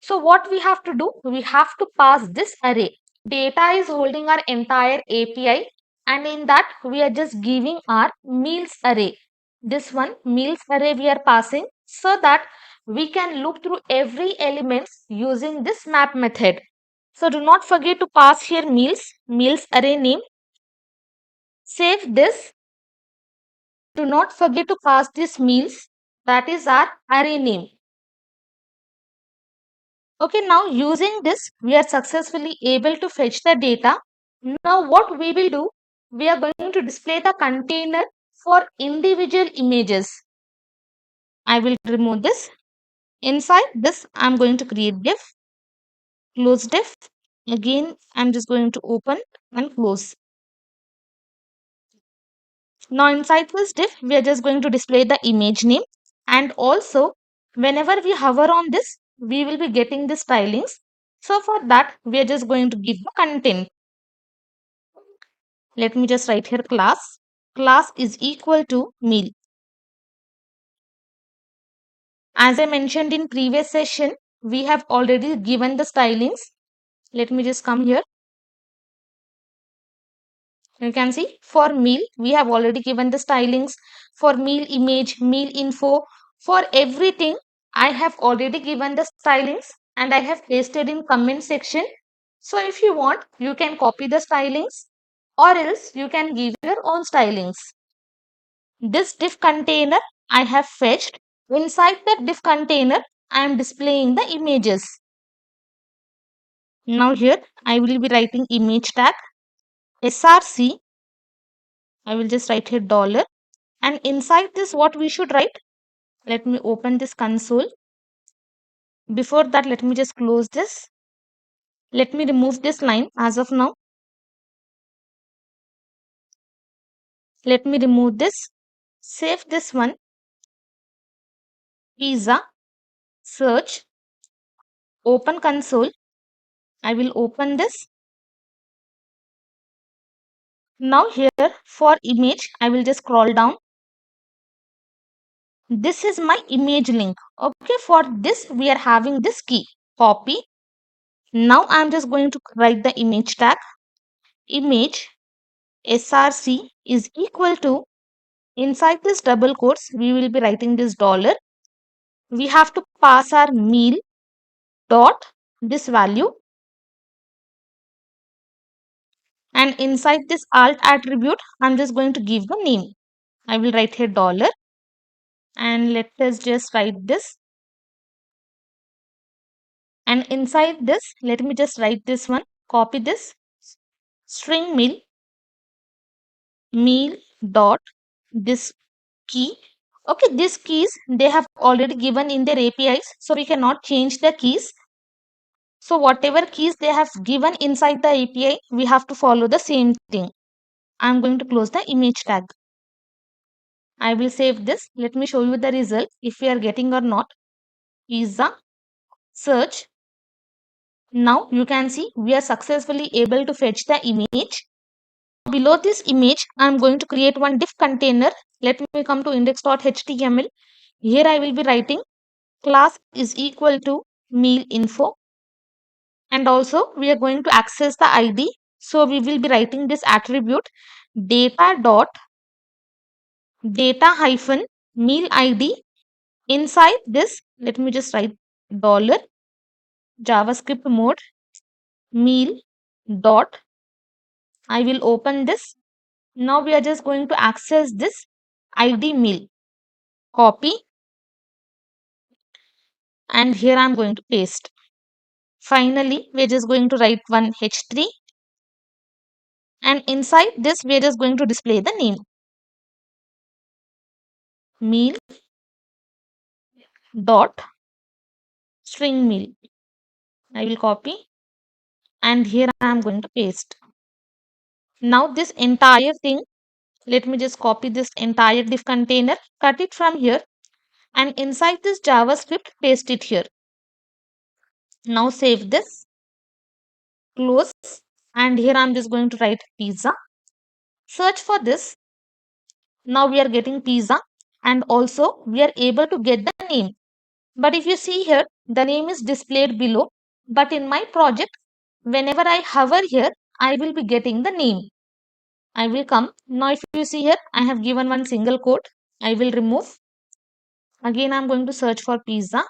So what we have to do? We have to pass this array. Data is holding our entire API, and in that we are just giving our meals array. This one meals array we are passing, so that we can look through every element using this map method. So do not forget to pass here meals array name. Save this. Do not forget to pass this meals, that is our array name. Okay, now using this, we are successfully able to fetch the data. Now what we will do, we are going to display the container for individual images. I will remove this. Inside this, I am going to create div, close div. Again, I am just going to open and close. Now inside this div, we are just going to display the image name, and also whenever we hover on this, we will be getting the stylings. So for that, we are just going to give the content. Let me just write here class. Class is equal to meal. As I mentioned in previous session, we have already given the stylings. Let me just come here. You can see for meal, we have already given the stylings. For meal image, meal info, for everything, I have already given the stylings, and I have pasted in comment section. So if you want, you can copy the stylings, or else you can give your own stylings. This div container I have fetched. Inside that div container, I am displaying the images. Now here, I will be writing image tag, src. I will just write here dollar. And inside this, what we should write? Let me open this console. Before that, let me just close this. Let me remove this line as of now. Let me remove this. Save this one. Pizza. Search. Open console. I will open this. Now here for image, I will just scroll down. This is my image link. Okay, for this we are having this key, copy. Now I am just going to write the image tag. Image src is equal to, inside this double quotes, we will be writing this dollar. We have to pass our meal dot this value, and inside this alt attribute, I'm just going to give the name. I will write here dollar, and let us just write this And inside this, let me just write this one, copy this string meal dot this key. Okay, these keys they have already given in their APIs, so we cannot change the keys. So whatever keys they have given inside the API, we have to follow the same thing. I'm going to close the image tag. I will save this. Let me show you the result if we are getting or not. Pizza, search. Now you can see we are successfully able to fetch the image. Below this image, I am going to create one div container. Let me come to index.html. Here I will be writing class is equal to meal info. And also we are going to access the ID. So we will be writing this attribute data hyphen meal ID. Inside this, let me just write dollar JavaScript mode meal dot. I will open this. Now we are just going to access this ID meal. Copy. And here I am going to paste. Finally, we are just going to write one h3. And inside this, we are just going to display the name. Meal dot string meal. I will copy. And here I am going to paste. Now this entire thing, let me just copy this entire div container, cut it from here, and inside this JavaScript, paste it here. Now save this, close, and here I'm just going to write pizza. Search for this. Now we are getting pizza, and also we are able to get the name. But if you see here, the name is displayed below. But in my project, whenever I hover here, I will be getting the name. I will come. Now if you see here, I have given one single quote. I will remove. Again, I'm going to search for pizza.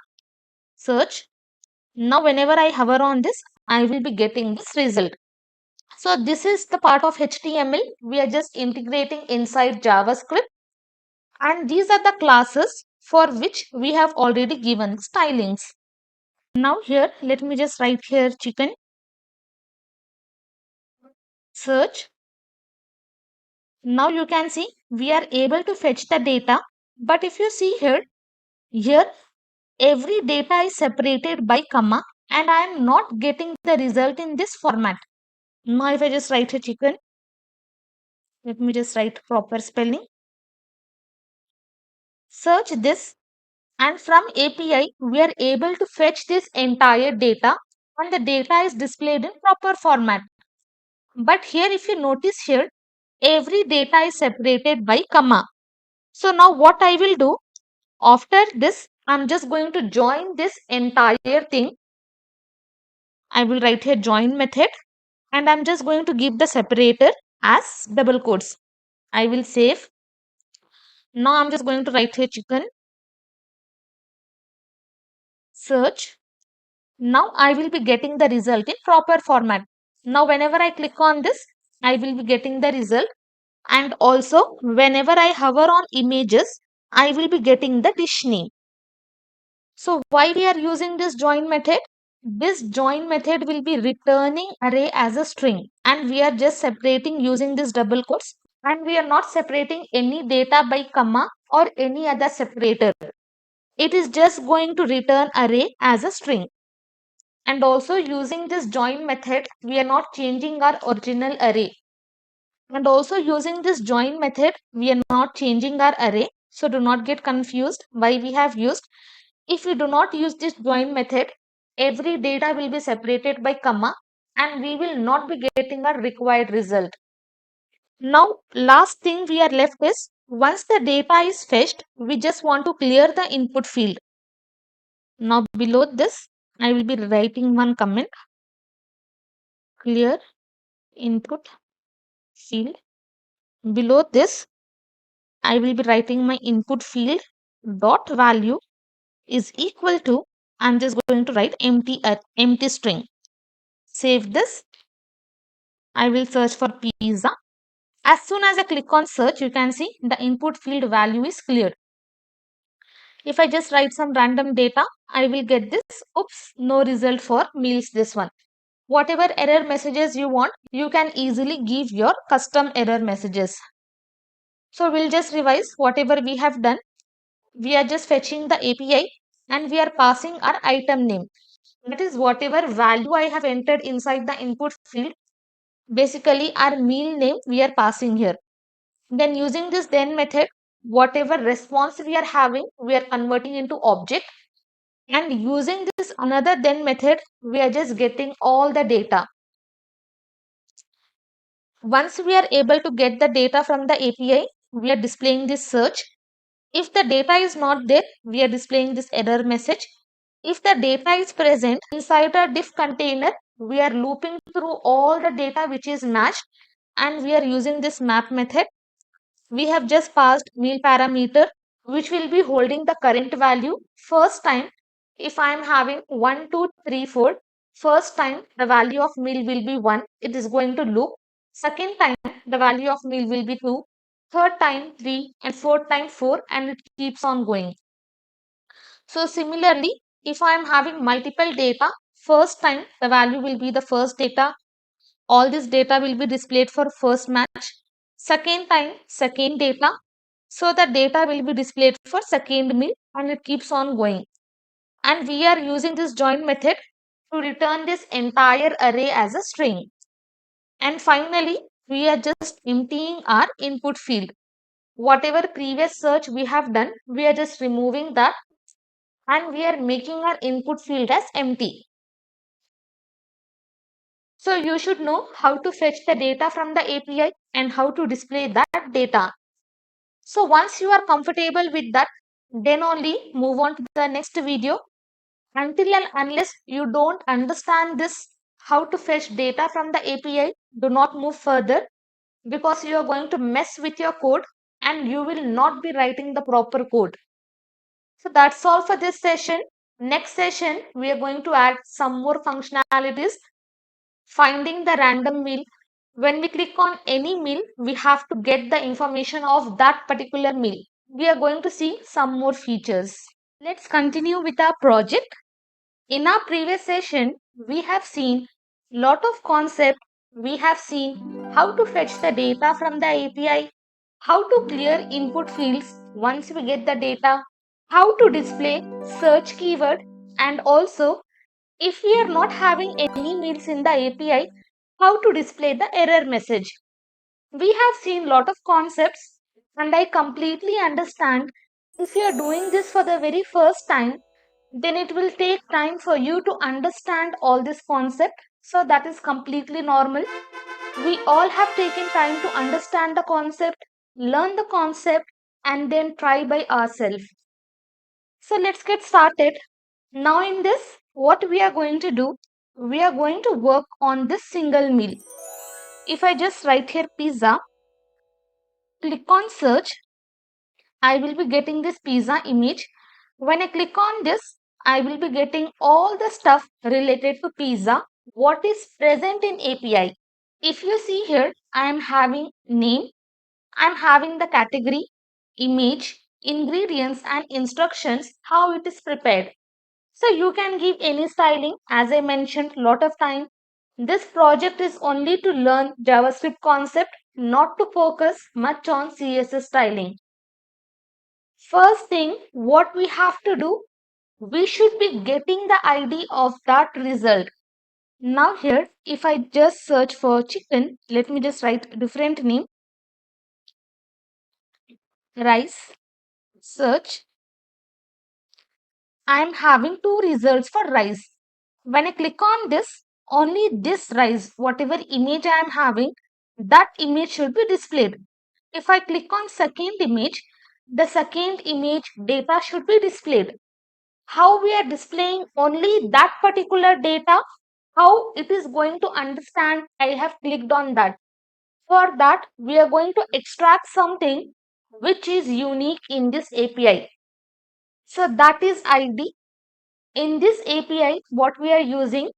Search. Now whenever I hover on this, I will be getting this result. So this is the part of HTML. We are just integrating inside JavaScript. And these are the classes for which we have already given stylings. Now here, let me just write here chicken. Search. Now you can see we are able to fetch the data. But if you see here every data is separated by comma and I am not getting the result in this format. Now if I just write a chicken, let me just write proper spelling. Search this, and from API we are able to fetch this entire data and the data is displayed in proper format. But here if you notice here, every data is separated by comma. So now what I will do, after this I'm just going to join this entire thing. I will write here join method and I'm just going to give the separator as double quotes. I will save. Now I'm just going to write here chicken. Search. Now I will be getting the result in proper format. Now whenever I click on this, I will be getting the result. And also whenever I hover on images, I will be getting the dish name. So why we are using this join method? This join method will be returning array as a string and we are just separating using this double quotes and we are not separating any data by comma or any other separator. It is just going to return array as a string. And also using this join method, we are not changing our original array. And also using this join method, we are not changing our array. So do not get confused why we have used. If we do not use this join method, every data will be separated by comma and we will not be getting our required result. Now, last thing we are left is, once the data is fetched, we just want to clear the input field. Now, below this, I will be writing one comment, clear input field. Below this, I will be writing my input field dot value is equal to, I'm just going to write empty string. Save this. I will search for pizza. As soon as I click on search, you can see the input field value is cleared. If I just write some random data, I will get this, oops, no result for meals, this one. Whatever error messages you want, you can easily give your custom error messages. So we'll just revise whatever we have done. We are just fetching the API and we are passing our item name. That is whatever value I have entered inside the input field. Basically our meal name we are passing here. Then using this then method, whatever response we are having, we are converting into object. And using this another then method, we are just getting all the data. Once we are able to get the data from the API, we are displaying this search. If the data is not there, we are displaying this error message. If the data is present inside a diff container, we are looping through all the data which is matched and we are using this map method. We have just passed meal parameter which will be holding the current value. First time, if I am having 1, 2, 3, 4, first time the value of meal will be 1, it is going to loop. Second time the value of meal will be 2, third time 3 and fourth time 4 and it keeps on going. So similarly, if I am having multiple data, first time the value will be the first data. All this data will be displayed for first match. Second time, second data. So the data will be displayed for second meal and it keeps on going. And we are using this join method to return this entire array as a string. And finally, we are just emptying our input field. Whatever previous search we have done, we are just removing that and we are making our input field as empty. So you should know how to fetch the data from the API and how to display that data. So once you are comfortable with that, then only move on to the next video. Until and unless you don't understand this, how to fetch data from the API, do not move further because you are going to mess with your code and you will not be writing the proper code. So that's all for this session. Next session, we are going to add some more functionalities. Finding the random meal. When we click on any meal, we have to get the information of that particular meal. We are going to see some more features. Let's continue with our project. In our previous session, we have seen lot of concept. We have seen how to fetch the data from the API, how to clear input fields once we get the data, how to display search keyword, and also if we are not having any meals in the API, how to display the error message. We have seen lot of concepts and I completely understand if you are doing this for the very first time, then it will take time for you to understand all this concept. So that is completely normal. We all have taken time to understand the concept, learn the concept and then try by ourselves. So let's get started. Now in this, what we are going to do, we are going to work on this single meal. If I just write here pizza, click on search, I will be getting this pizza image. When I click on this, I will be getting all the stuff related to pizza, what is present in API. If you see here, I am having name, I am having the category, image, ingredients and instructions, how it is prepared. So you can give any styling. As I mentioned lot of time, this project is only to learn JavaScript concept, not to focus much on CSS styling. First thing, what we have to do, we should be getting the ID of that result. Now here, if I just search for chicken, let me just write a different name, rice, search. I am having two results for rice. When I click on this, only this rice, whatever image I am having, that image should be displayed. If I click on second image, the second image data should be displayed. How we are displaying only that particular data, how it is going to understand I have clicked on that. For that, we are going to extract something which is unique in this API. So that is ID. In this API, what we are using,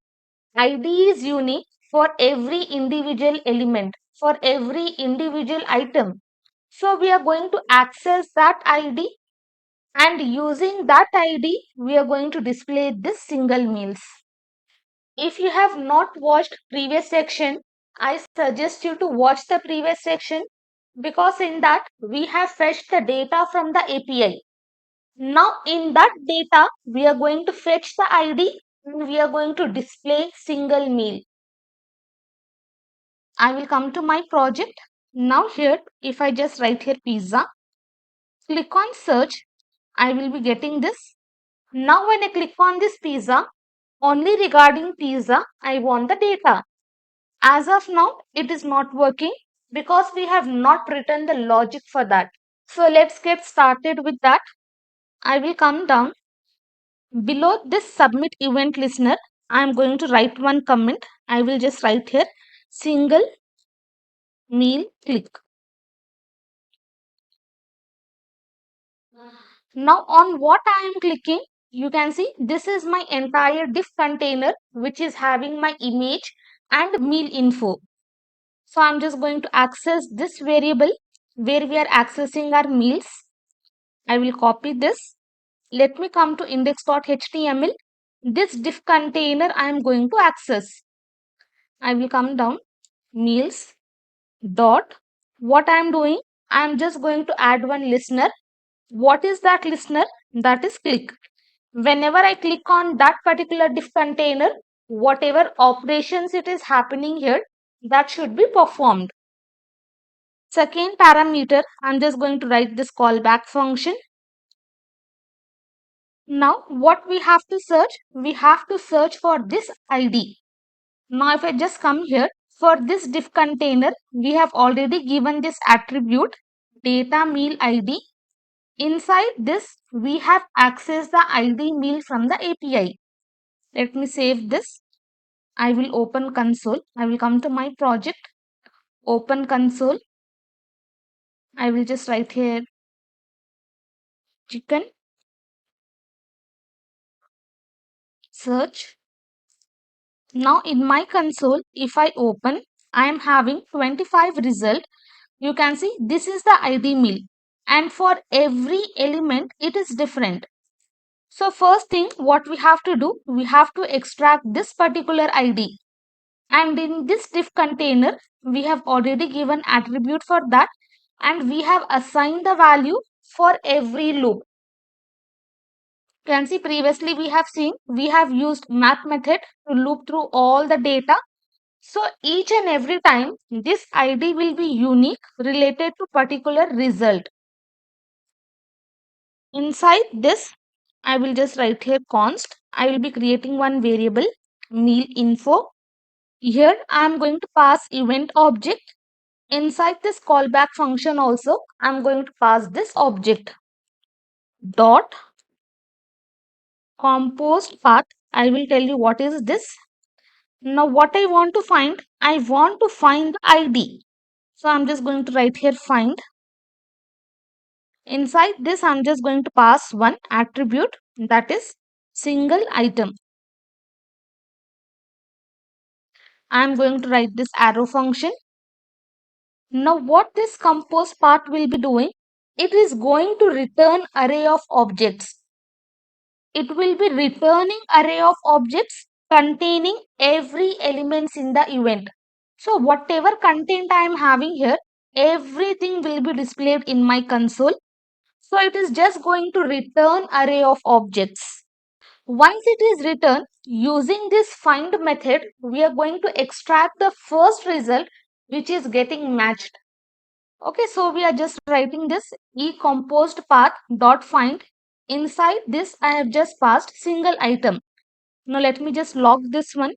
ID is unique for every individual element, for every individual item. So we are going to access that ID and using that ID, we are going to display this single meals. If you have not watched previous section, I suggest you to watch the previous section because in that we have fetched the data from the API. Now in that data, we are going to fetch the ID and we are going to display single meal. I will come to my project. Now here, if I just write here pizza, click on search, I will be getting this. Now when I click on this pizza, only regarding pizza, I want the data. As of now, it is not working because we have not written the logic for that. So let's get started with that. I will come down. Below this submit event listener, I am going to write one comment. I will just write here single meal click. Now on what I am clicking, you can see this is my entire diff container which is having my image and meal info. So I'm just going to access this variable where we are accessing our meals. I will copy this. Let me come to index.html. This diff container I am going to access. I will come down meals dot. What I am doing, I am just going to add one listener. What is that listener? That is click. Whenever I click on that particular diff container, whatever operations it is happening here, that should be performed. Second parameter, I'm just going to write this callback function. Now what we have to search? We have to search for this ID. Now if I just come here, for this diff container, we have already given this attribute data meal ID. Inside this, we have accessed the ID meal from the API. Let me save this. I will open console. I will come to my project, open console. I will just write here chicken, search. Now in my console, if I open, I am having 25 result. You can see this is the ID meal and for every element it is different. So first thing what we have to do, we have to extract this particular ID and in this diff container we have already given attribute for that and we have assigned the value for every loop. You can see previously we have seen we have used map method to loop through all the data. So each and every time this ID will be unique related to particular result. Inside this, I will just write here const. I will be creating one variable meal info. Here I am going to pass event object. Inside this callback function also, I am going to pass this object dot compost path. I will tell you what is this. Now what I want to find, I want to find the ID. So I'm just going to write here find. Inside this, I'm just going to pass one attribute that is single item. I'm going to write this arrow function. Now what this compose part will be doing, it is going to return array of objects. It will be returning array of objects containing every elements in the event. So whatever content I am having here, everything will be displayed in my console. So it is just going to return array of objects. Once it is returned, using this find method, we are going to extract the first result which is getting matched. Okay, so we are just writing this ecomposed path dot find. Inside this, I have just passed single item. Now let me just log this one.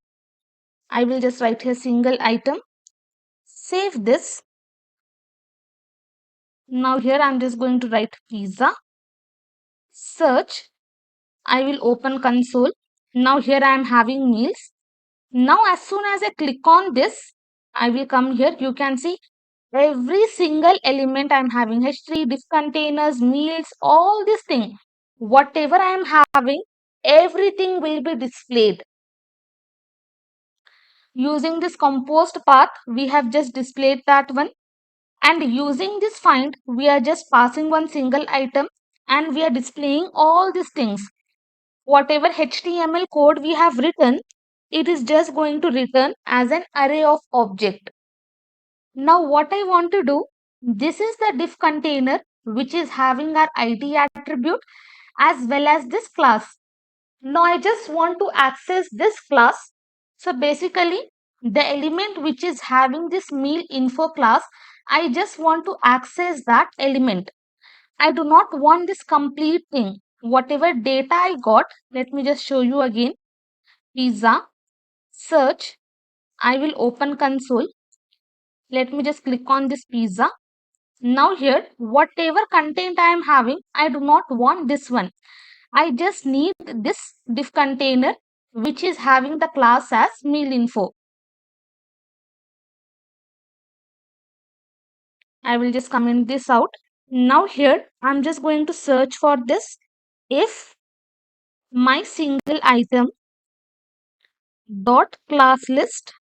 I will just write here single item. Save this. Now here I am just going to write pizza. Search. I will open console. Now here I am having meals. Now as soon as I click on this, I will come here. You can see every single element I am having history, diff containers, meals, all this thing. Whatever I am having, everything will be displayed. Using this composed path, we have just displayed that one. And using this find, we are just passing one single item and we are displaying all these things. Whatever HTML code we have written, it is just going to return as an array of object. Now what I want to do, this is the diff container which is having our ID attribute as well as this class. Now I just want to access this class. So basically the element which is having this meal info class, I just want to access that element. I do not want this complete thing. Whatever data I got, let me just show you again. Pizza, search, I will open console. Let me just click on this pizza. Now here, whatever content I am having, I do not want this one. I just need this diff container which is having the class as meal info. I will just comment this out. Now here, I'm just going to search for this. If my single item dot class list,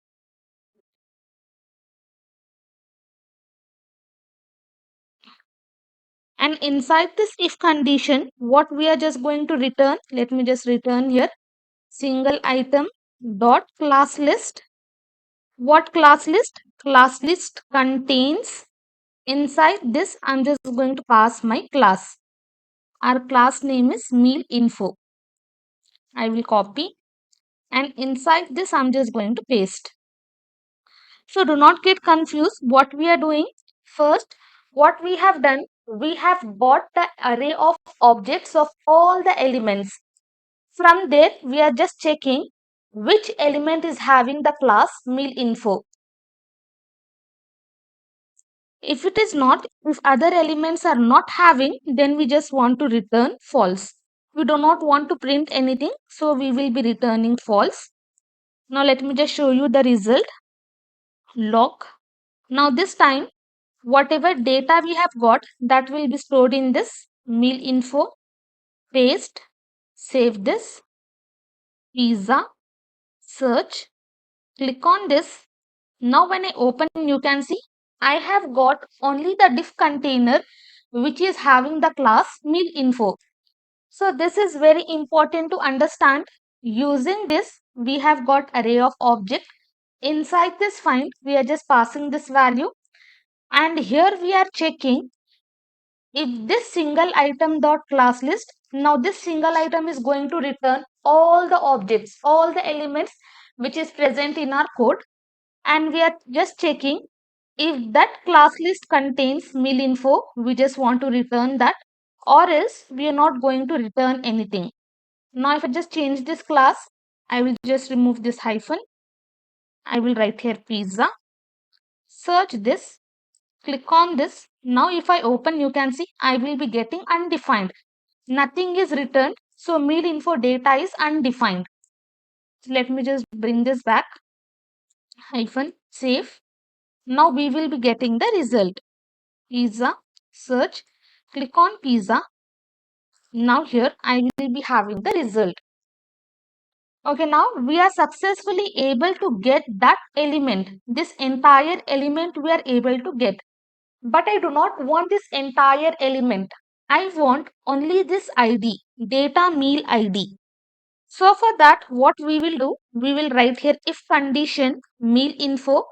and inside this if condition, what we are just going to return, let me just return here, single item dot class list. What class list? Class list contains, inside this I'm just going to pass my class. Our class name is meal info. I will copy, and inside this I'm just going to paste. So do not get confused what we are doing. First, what we have done, we have got the array of objects of all the elements. From there, we are just checking which element is having the class meal info. If it is not, if other elements are not having, then we just want to return false. We do not want to print anything, so we will be returning false. Now let me just show you the result. Log. Now this time, whatever data we have got, that will be stored in this meal info. Paste, save this, pizza, search, click on this. Now when I open, you can see I have got only the diff container which is having the class meal info. So this is very important to understand. Using this, we have got array of object. Inside this find, we are just passing this value, and here we are checking if this single item dot class list. Now this single item is going to return all the objects, all the elements which is present in our code, and we are just checking if that class list contains meal info. We just want to return that, or else we are not going to return anything. Now if I just change this class, I will just remove this hyphen. I will write here pizza, search this, click on this. Now if I open, you can see I will be getting undefined. Nothing is returned, so meal info data is undefined. So let me just bring this back, hyphen, save. Now we will be getting the result. Pizza, search, click on pizza. Now here I will be having the result. Okay, now we are successfully able to get that element. This entire element we are able to get. But I do not want this entire element. I want only this ID, data meal ID. So for that, what we will do, we will write here if condition meal info.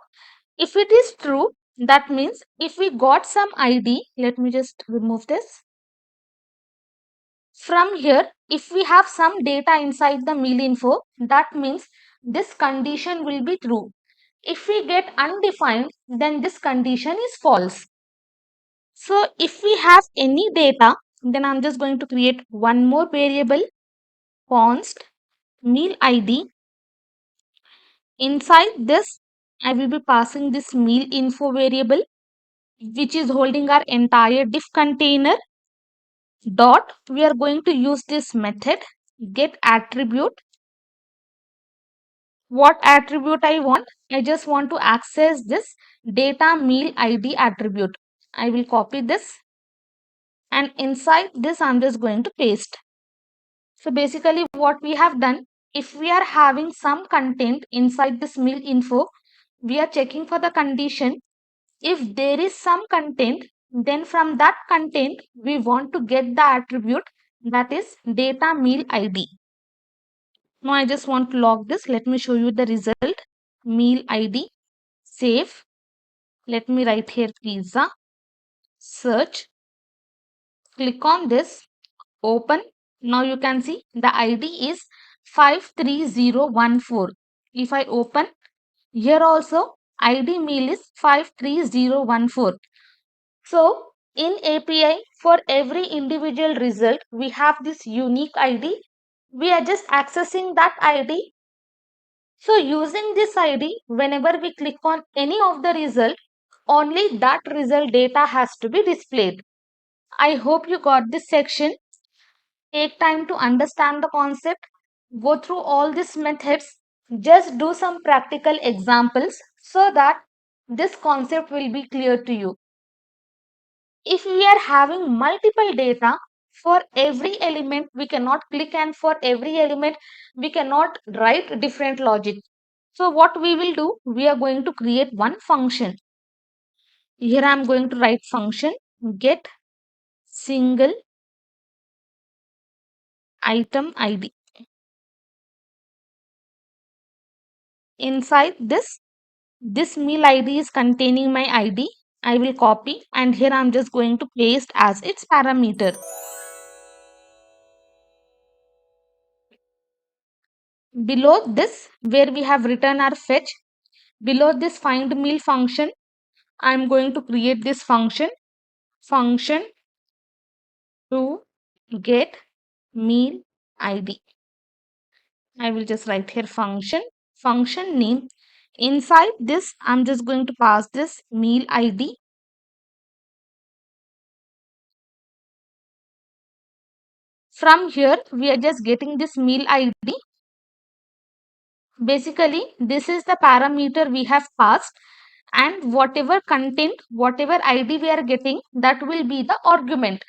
If it is true, that means if we got some ID, let me just remove this. From here, if we have some data inside the meal info, that means this condition will be true. If we get undefined, then this condition is false. So if we have any data, then I'm just going to create one more variable, const meal ID. Inside this, I will be passing this meal info variable, which is holding our entire diff container. Dot, we are going to use this method get attribute. What attribute I want? I just want to access this data meal ID attribute. I will copy this, and inside this I'm just going to paste. So basically what we have done, if we are having some content inside this meal info, we are checking for the condition. If there is some content Then from that content, we want to get the attribute that is data meal ID. Now I just want to log this. Let me show you the result. Meal ID. Save. Let me write here pizza. Search. Click on this. Open. Now you can see the ID is 53014. If I open, here also ID meal is 53014. So in API, for every individual result, we have this unique ID. We are just accessing that ID. So using this ID, whenever we click on any of the result, only that result data has to be displayed. I hope you got this section. Take time to understand the concept. Go through all these methods. Just do some practical examples so that this concept will be clear to you. If we are having multiple data, for every element we cannot click, and for every element we cannot write different logic. So what we will do, we are going to create one function. Here I am going to write function get single item ID. Inside this meal ID is containing my ID. I will copy, and here I am just going to paste as its parameter. Below this, where we have written our fetch, below this find meal function, I am going to create this function to get meal ID. I will just write here function name. Inside this, I'm just going to pass this meal ID. From here, we are just getting this meal ID. Basically, this is the parameter we have passed, and whatever content, whatever ID we are getting, that will be the argument.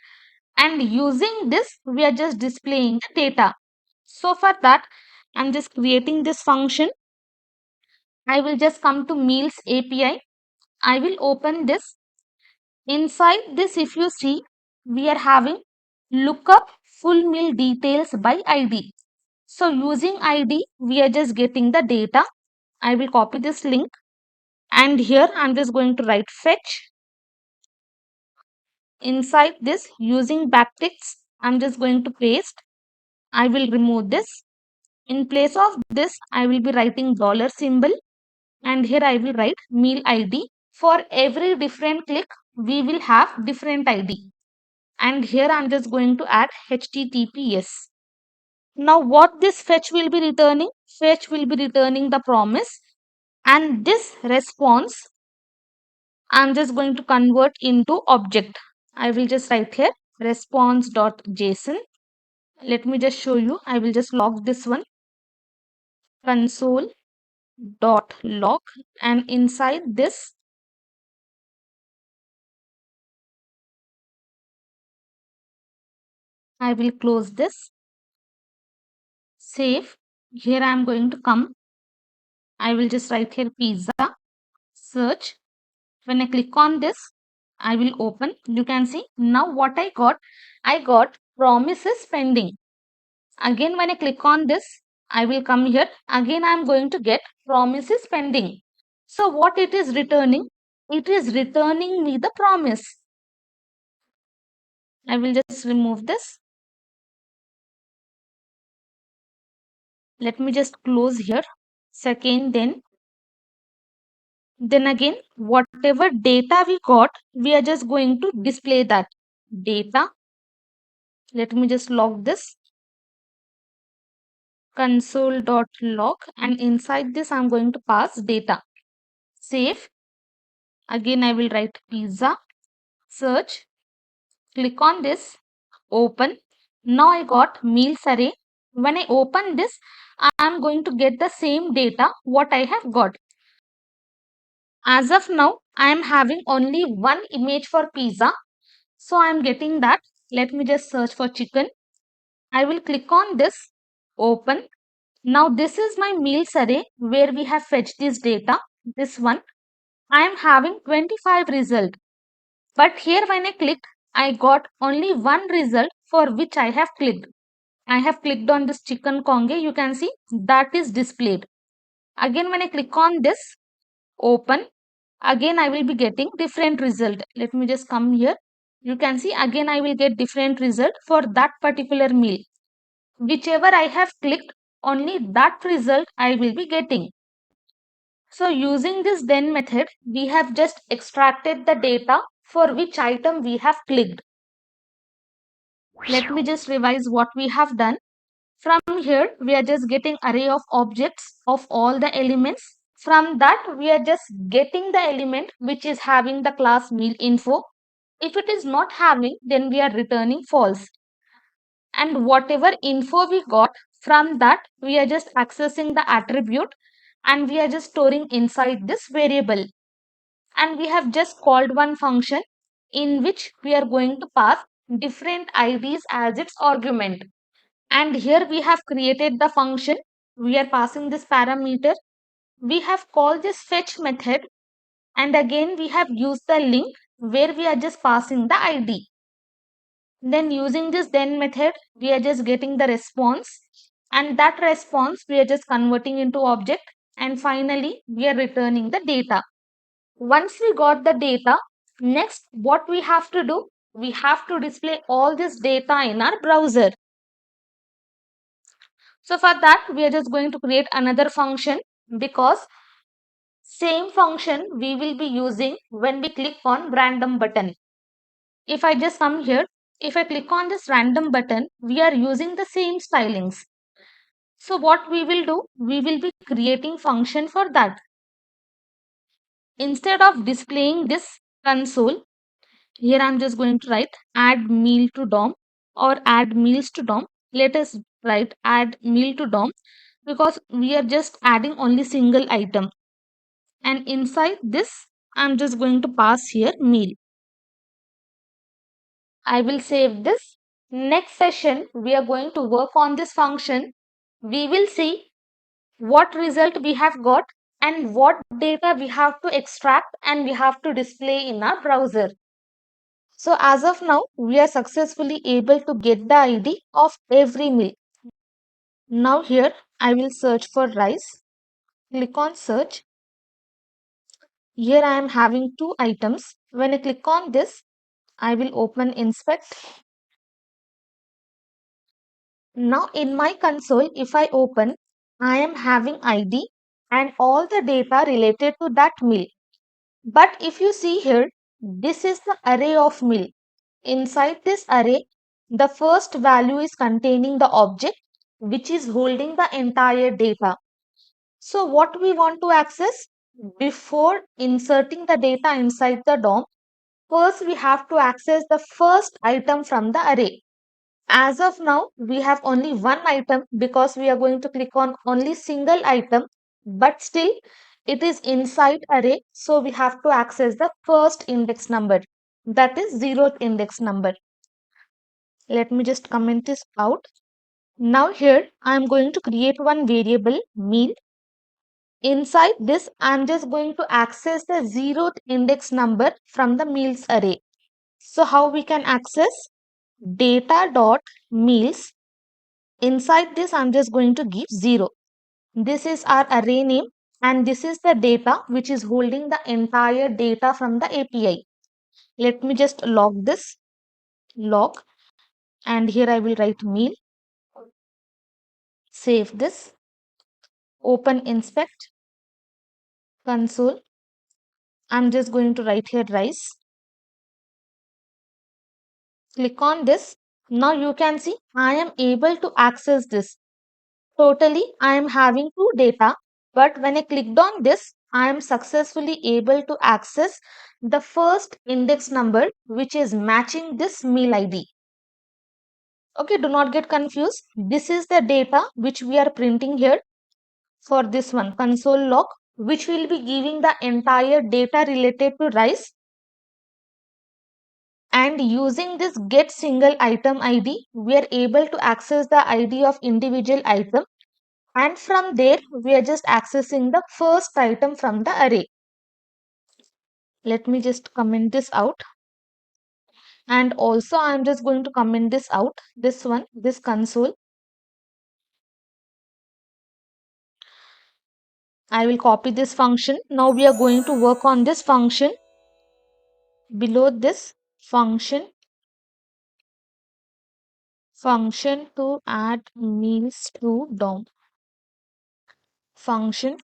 And using this, we are just displaying the data. So for that, I'm just creating this function. I will just come to meals API. I will open this. Inside this, if you see, we are having lookup full meal details by ID. So using ID, we are just getting the data. I will copy this link, and here I'm just going to write fetch. Inside this, using backticks, I'm just going to paste. I will remove this. In place of this, I will be writing dollar symbol, and here I will write meal ID. For every different click, we will have different ID. And here I'm just going to add HTTPS. Now what this fetch will be returning? Fetch will be returning the promise, and this response I'm just going to convert into object. I will just write here response.json. Let me just show you. I will just log this one, console.log, and inside this I will close this, save. Here I am going to come. I will just write here pizza, search. When I click on this, I will open. You can see now what I got promises pending. Again, when I click on this, I will come here. Again, I am going to get promises pending. So what it is returning? It is returning me the promise. I will just remove this. Let me just close here. Second, then again, whatever data we got, we are just going to display that data. Let me just log this, console.log, and inside this I'm going to pass data. Save. Again I will write pizza, search, click on this, open. Now I got meals array. When I open this, I am going to get the same data what I have got. As of now, I am having only one image for pizza, so I am getting that. Let me just search for chicken. I will click on this, open. Now this is my meals array where we have fetched this data. This one, I am having 25 result. But here when I clicked, I got only one result for which I have clicked. I have clicked on this chicken conge. You can see that is displayed. Again, when I click on this, open, again I will be getting different result. Let me just come here. You can see again I will get different result for that particular meal. Whichever I have clicked, only that result I will be getting. So using this then method, we have just extracted the data for which item we have clicked. Let me just revise what we have done. From here, we are just getting array of objects of all the elements. From that, we are just getting the element which is having the class meal info. If it is not having, then we are returning false. And whatever info we got from that, we are just accessing the attribute and we are just storing inside this variable. And we have just called one function in which we are going to pass different IDs as its argument. And here we have created the function. We are passing this parameter. We have called this fetch method. And again we have used the link where we are just passing the ID. Then using this then method, we are just getting the response. And that response we are just converting into object. And finally, we are returning the data. Once we got the data, next what we have to do? We have to display all this data in our browser. So for that, we are just going to create another function because same function we will be using when we click on random button. If I just come here, if I click on this random button, we are using the same stylings. So what we will do? We will be creating function for that. Instead of displaying this console, here I'm just going to write add meal to DOM or add meals to DOM. Let us write add meal to DOM because we are just adding only single item. And inside this, I'm just going to pass here meal. I will save this. Next session, we are going to work on this function. We will see what result we have got and what data we have to extract and we have to display in our browser. So as of now, we are successfully able to get the ID of every meal. Now here, I will search for rice. Click on search. Here I am having two items. When I click on this, I will open inspect. Now in my console, if I open, I am having ID and all the data related to that meal. But if you see here, this is the array of meal. Inside this array, the first value is containing the object which is holding the entire data. So what we want to access? Before inserting the data inside the DOM, first we have to access the first item from the array. As of now, we have only one item because we are going to click on only single item, but still it is inside array. So we have to access the first index number, that is 0th index number. Let me just comment this out. Now here I am going to create one variable meal. Inside this, I am just going to access the 0th index number from the meals array. So how we can access? Data dot meals. Inside this, I'm just going to give 0. This is our array name and this is the data which is holding the entire data from the API. Let me just log this, log, and here I will write meal. Save this, open inspect, console. I'm just going to write here rice. Click on this. Now you can see I am able to access this. Totally, I am having two data, but when I clicked on this, I am successfully able to access the first index number which is matching this meal ID. Okay, do not get confused. This is the data which we are printing here for this one console log, which will be giving the entire data related to rice. And using this get single item ID, we are able to access the ID of individual item. And from there, we are just accessing the first item from the array. Let me just comment this out. And also I'm just going to comment this out, this one, this console. I will copy this function. Now we are going to work on this function. Below this function to add meals to DOM. Function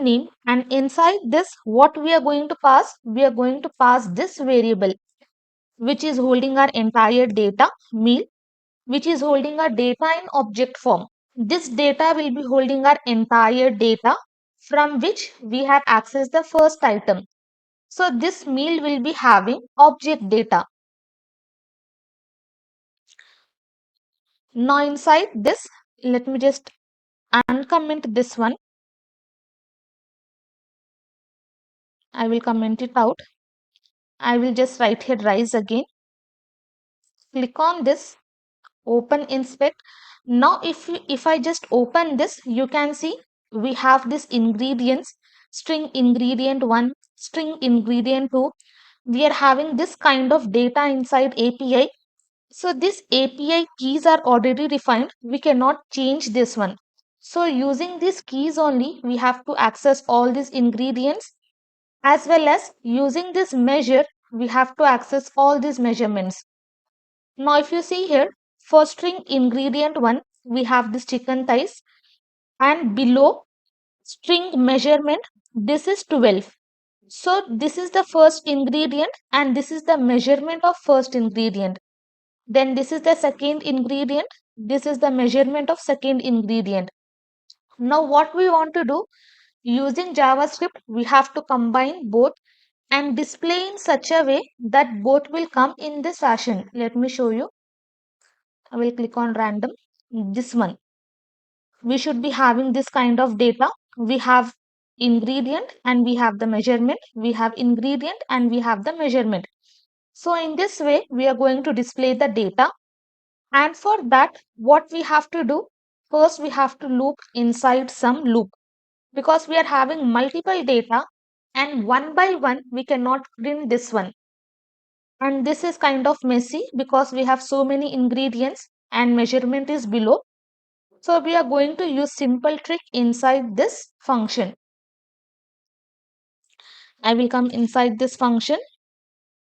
name, and inside this what we are going to pass? We are going to pass this variable which is holding our entire data meal, which is holding our data in object form. This data will be holding our entire data from which we have accessed the first item. So this meal will be having object data. Now inside this, let me just uncomment this one. I will comment it out. I will just write here rise again. Click on this, open inspect. Now if I just open this, you can see we have this ingredients, string ingredient 1, string ingredient 2. We are having this kind of data inside API. So this API keys are already defined. We cannot change this one. So using these keys only, we have to access all these ingredients, as well as using this measure, we have to access all these measurements. Now if you see here, for string ingredient 1, we have this chicken thighs, and below string measurement, this is 12. So this is the first ingredient and this is the measurement of first ingredient. Then this is the second ingredient. This is the measurement of second ingredient. Now what we want to do, using JavaScript, we have to combine both and display in such a way that both will come in this fashion. Let me show you. I will click on random. This one. We should be having this kind of data. We have ingredient and we have the measurement. We have ingredient and we have the measurement. So in this way, we are going to display the data. And for that, what we have to do, first we have to loop inside some loop, because we are having multiple data and one by one we cannot print this one. And this is kind of messy because we have so many ingredients and measurement is below. So we are going to use simple trick inside this function. I will come inside this function.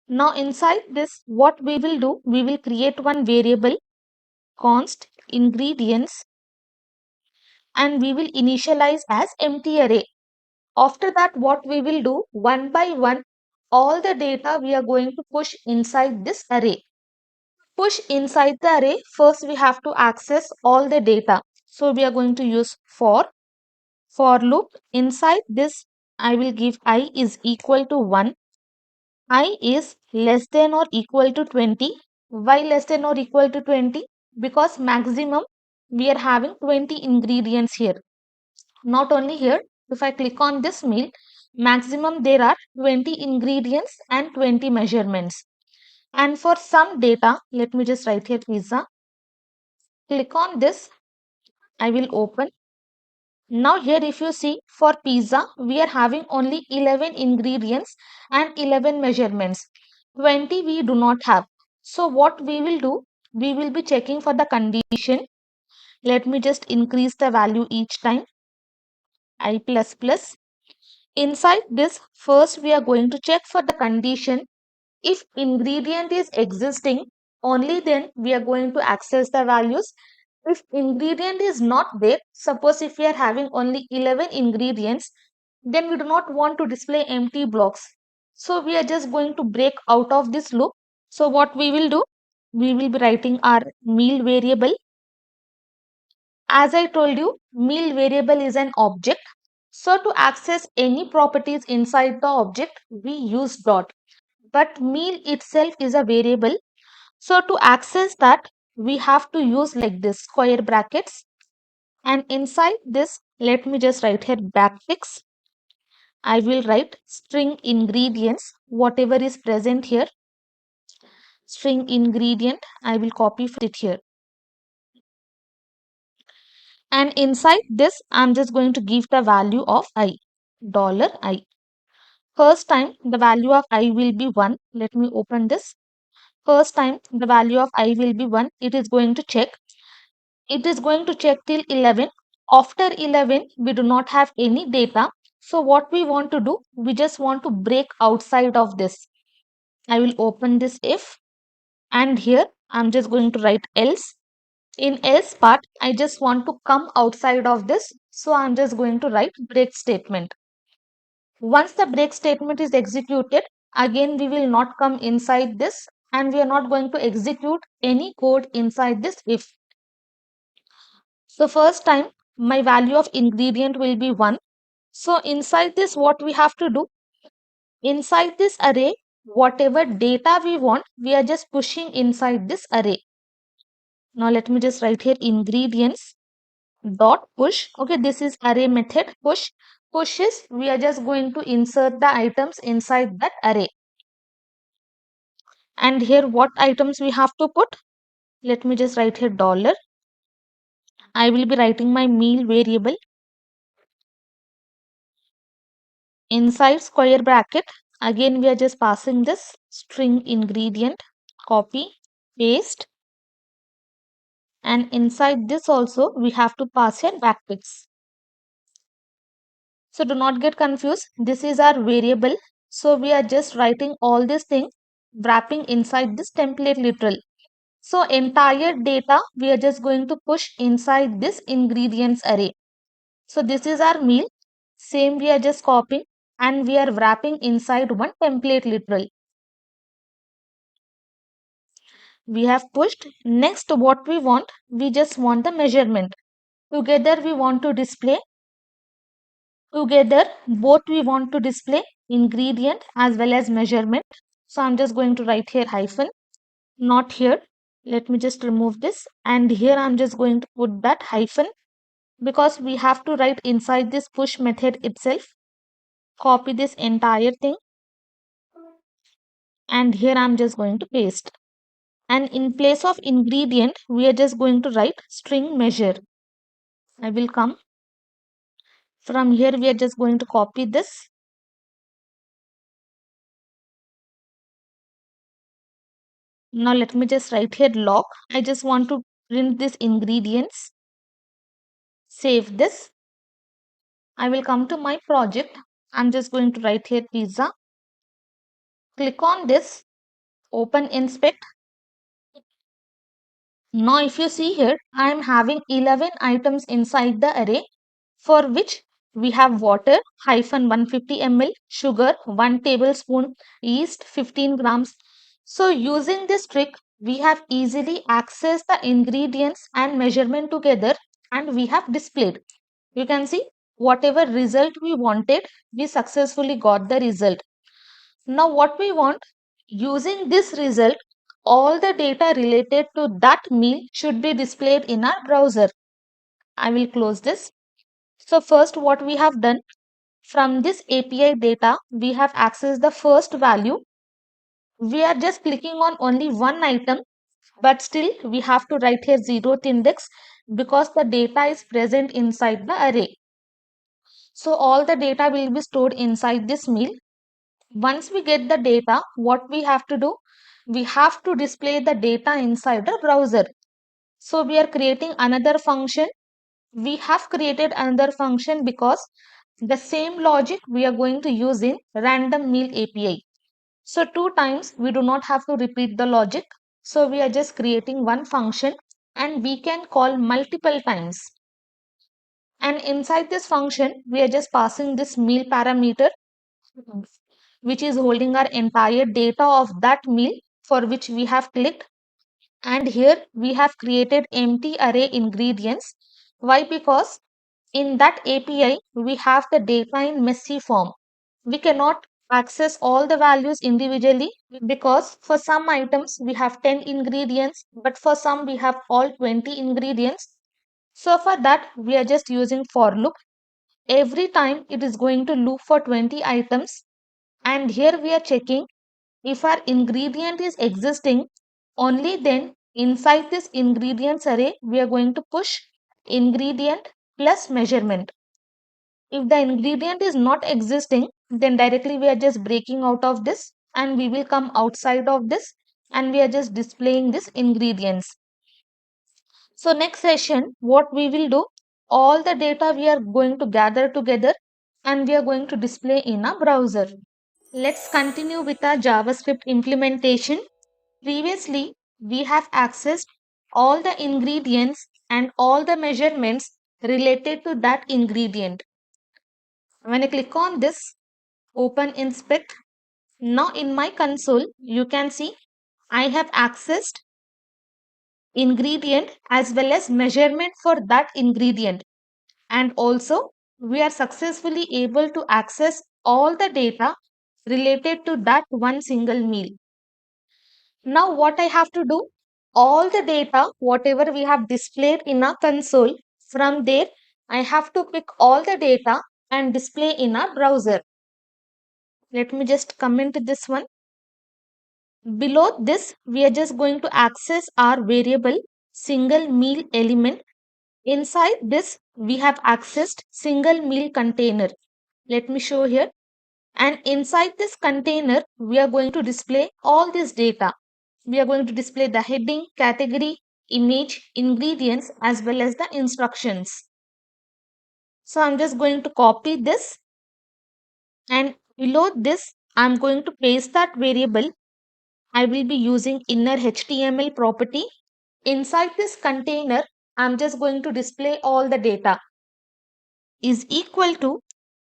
Now inside this, what we will do, we will create one variable const ingredients and we will initialize as empty array. After that, what we will do, one by one, all the data we are going to push inside this array. Push inside the array, first we have to access all the data. So we are going to use for loop. Inside this, I will give I is equal to 1. I is less than or equal to 20. Why less than or equal to 20? Because maximum we are having 20 ingredients here. Not only here, if I click on this meal, maximum there are 20 ingredients and 20 measurements. And for some data, let me just write here pizza. Click on this, I will open. Now here if you see, for pizza, we are having only 11 ingredients and 11 measurements. 20 we do not have. So what we will do, we will be checking for the condition. Let me just increase the value each time. I plus plus. Inside this, first we are going to check for the condition. If ingredient is existing, only then we are going to access the values. If ingredient is not there, suppose if we are having only 11 ingredients, then we do not want to display empty blocks. So we are just going to break out of this loop. So what we will do, we will be writing our meal variable. As I told you, meal variable is an object. So to access any properties inside the object, we use dot. But meal itself is a variable. So to access that, we have to use like this square brackets. And inside this, let me just write here backticks. I will write string ingredients, whatever is present here. String ingredient, I will copy it here. And inside this, I'm just going to give the value of I, $I. First time the value of I will be 1. Let me open this. First time the value of I will be 1. It is going to check. It is going to check till 11. After 11, we do not have any data. So what we want to do, we just want to break outside of this. I will open this if, and here I'm just going to write else. In else part, I just want to come outside of this. So I'm just going to write break statement. Once the break statement is executed, again we will not come inside this and we are not going to execute any code inside this if. So first time my value of ingredient will be 1. So inside this what we have to do? Inside this array, whatever data we want, we are just pushing inside this array. Now let me just write here ingredients dot push. Okay, this is array method push. Push is we are just going to insert the items inside that array. And here what items we have to put? Let me just write here dollar. I will be writing my meal variable. Inside square bracket, again we are just passing this string ingredient, copy, paste, and inside this also we have to pass here backticks. So do not get confused, this is our variable. So we are just writing all these things wrapping inside this template literal. So entire data we are just going to push inside this ingredients array. So this is our meal. Same we are just copying and we are wrapping inside one template literal. We have pushed. Next what we want? We just want the measurement. Together we want to display. Together both we want to display ingredient as well as measurement. So I'm just going to write here hyphen. Not here. Let me just remove this. And here I'm just going to put that hyphen because we have to write inside this push method itself. Copy this entire thing. And here I'm just going to paste. And in place of ingredient, we are just going to write string measure. I will come. From here, we are just going to copy this. Now let me just write here log. I just want to print this ingredients. Save this. I will come to my project. I'm just going to write here pizza. Click on this. Open inspect. Now if you see here, I am having 11 items inside the array for which we have water hyphen 150 ml, sugar 1 tablespoon, yeast 15 grams. So using this trick, we have easily accessed the ingredients and measurement together and we have displayed. You can see whatever result we wanted, we successfully got the result. Now what we want, using this result, all the data related to that meal should be displayed in our browser. I will close this. So first what we have done, from this API data, we have accessed the first value. We are just clicking on only one item, but still we have to write here 0th index because the data is present inside the array. So all the data will be stored inside this meal. Once we get the data, what we have to do? We have to display the data inside the browser. So we are creating another function. We have created another function because the same logic we are going to use in random meal API. So 2 times we do not have to repeat the logic. So we are just creating one function and we can call multiple times. And inside this function, we are just passing this meal parameter, which is holding our entire data of that meal for which we have clicked. And here we have created empty array ingredients. Why? Because in that API, we have the data in messy form. We cannot access all the values individually because for some items we have 10 ingredients, but for some we have all 20 ingredients. So for that, we are just using for loop. Every time it is going to loop for 20 items. And here we are checking if our ingredient is existing, only then inside this ingredients array, we are going to push ingredient plus measurement. If the ingredient is not existing, then directly we are just breaking out of this and we will come outside of this and we are just displaying this ingredients. So next session, what we will do, all the data we are going to gather together and we are going to display in a browser. Let's continue with our JavaScript implementation. Previously, we have accessed all the ingredients and all the measurements related to that ingredient. When I click on this, open inspect, now in my console, you can see I have accessed ingredient as well as measurement for that ingredient. And also, we are successfully able to access all the data related to that one single meal. Now what I have to do, all the data, whatever we have displayed in a console, from there, I have to pick all the data and display in a browser. Let me just comment this one. Below this, we are just going to access our variable single meal element. Inside this, we have accessed single meal container. Let me show here. And inside this container, we are going to display all this data. We are going to display the heading, category, image, ingredients, as well as the instructions. So I'm just going to copy this, and below this, I'm going to paste that variable. I will be using inner HTML property. Inside this container, I'm just going to display all the data is equal to,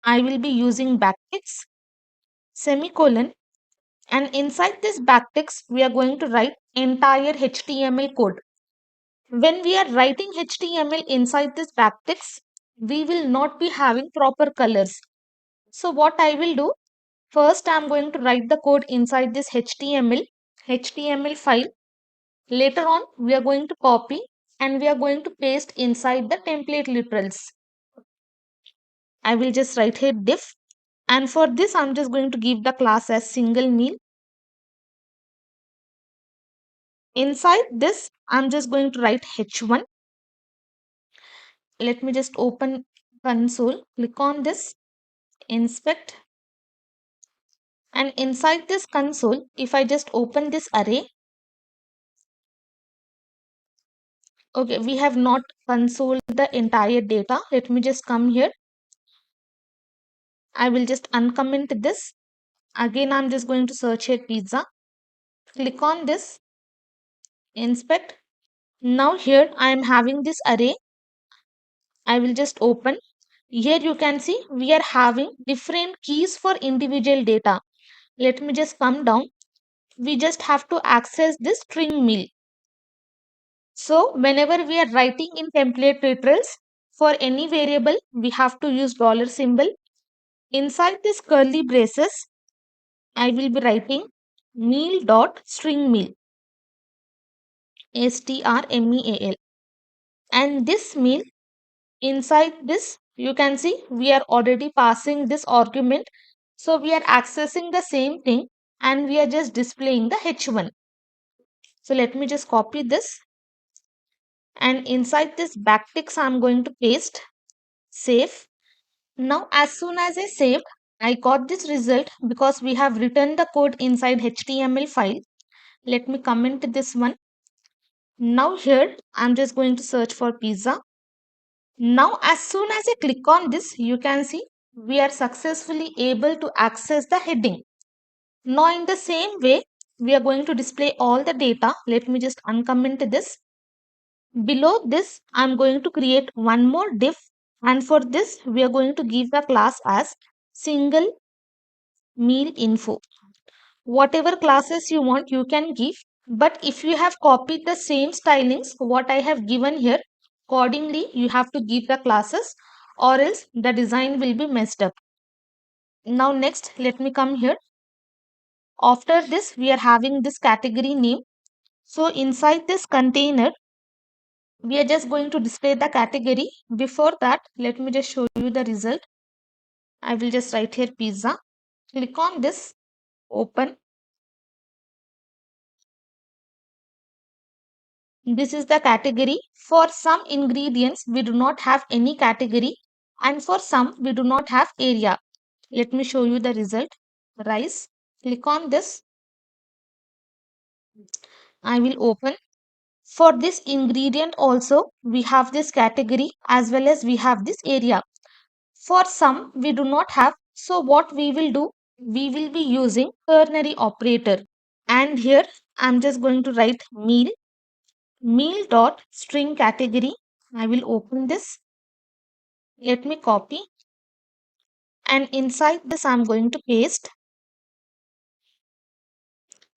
I will be using backticks, semicolon, and inside this backticks, we are going to write entire HTML code. When we are writing HTML inside this backticks, we will not be having proper colors. So what I will do, first I am going to write the code inside this HTML file. Later on, we are going to copy and we are going to paste inside the template literals. I will just write here diff, and for this I'm just going to give the class as single meal. Inside this, I'm just going to write h1. Let me just open console, click on this, inspect, and inside this console, if I just open this array, okay, we have not consoled the entire data. Let me just come here. I will just uncomment this. Again, I'm just going to search here pizza. Click on this, inspect. Now here I am having this array. I will just open. Here you can see we are having different keys for individual data. Let me just come down. We just have to access this string meal. So whenever we are writing in template literals, for any variable, we have to use dollar symbol. Inside this curly braces, I will be writing meal dot string meal, strmeal. And this meal, inside this, you can see we are already passing this argument. So we are accessing the same thing and we are just displaying the h1. So let me just copy this, and inside this backticks I'm going to paste, save. Now as soon as I saved, I got this result because we have written the code inside HTML file. Let me comment this one. Now here I'm just going to search for pizza. Now as soon as I click on this, you can see we are successfully able to access the heading. Now in the same way, we are going to display all the data. Let me just uncomment this. Below this, I'm going to create one more diff, and for this, we are going to give the class as single meal info. Whatever classes you want, you can give. But if you have copied the same stylings, what I have given here, accordingly, you have to give the classes or else the design will be messed up. Now next, let me come here. After this, we are having this category name. So inside this container, we are just going to display the category. Before that, let me just show you the result. I will just write here pizza. Click on this, open. This is the category. For some ingredients, we do not have any category, and for some, we do not have area. Let me show you the result. Rice. Click on this. I will open. For this ingredient also, we have this category as well as we have this area. For some, we do not have. So what we will do, we will be using ternary operator. And here, I'm just going to write meal dot string category. I will open this. Let me copy. And inside this, I'm going to paste.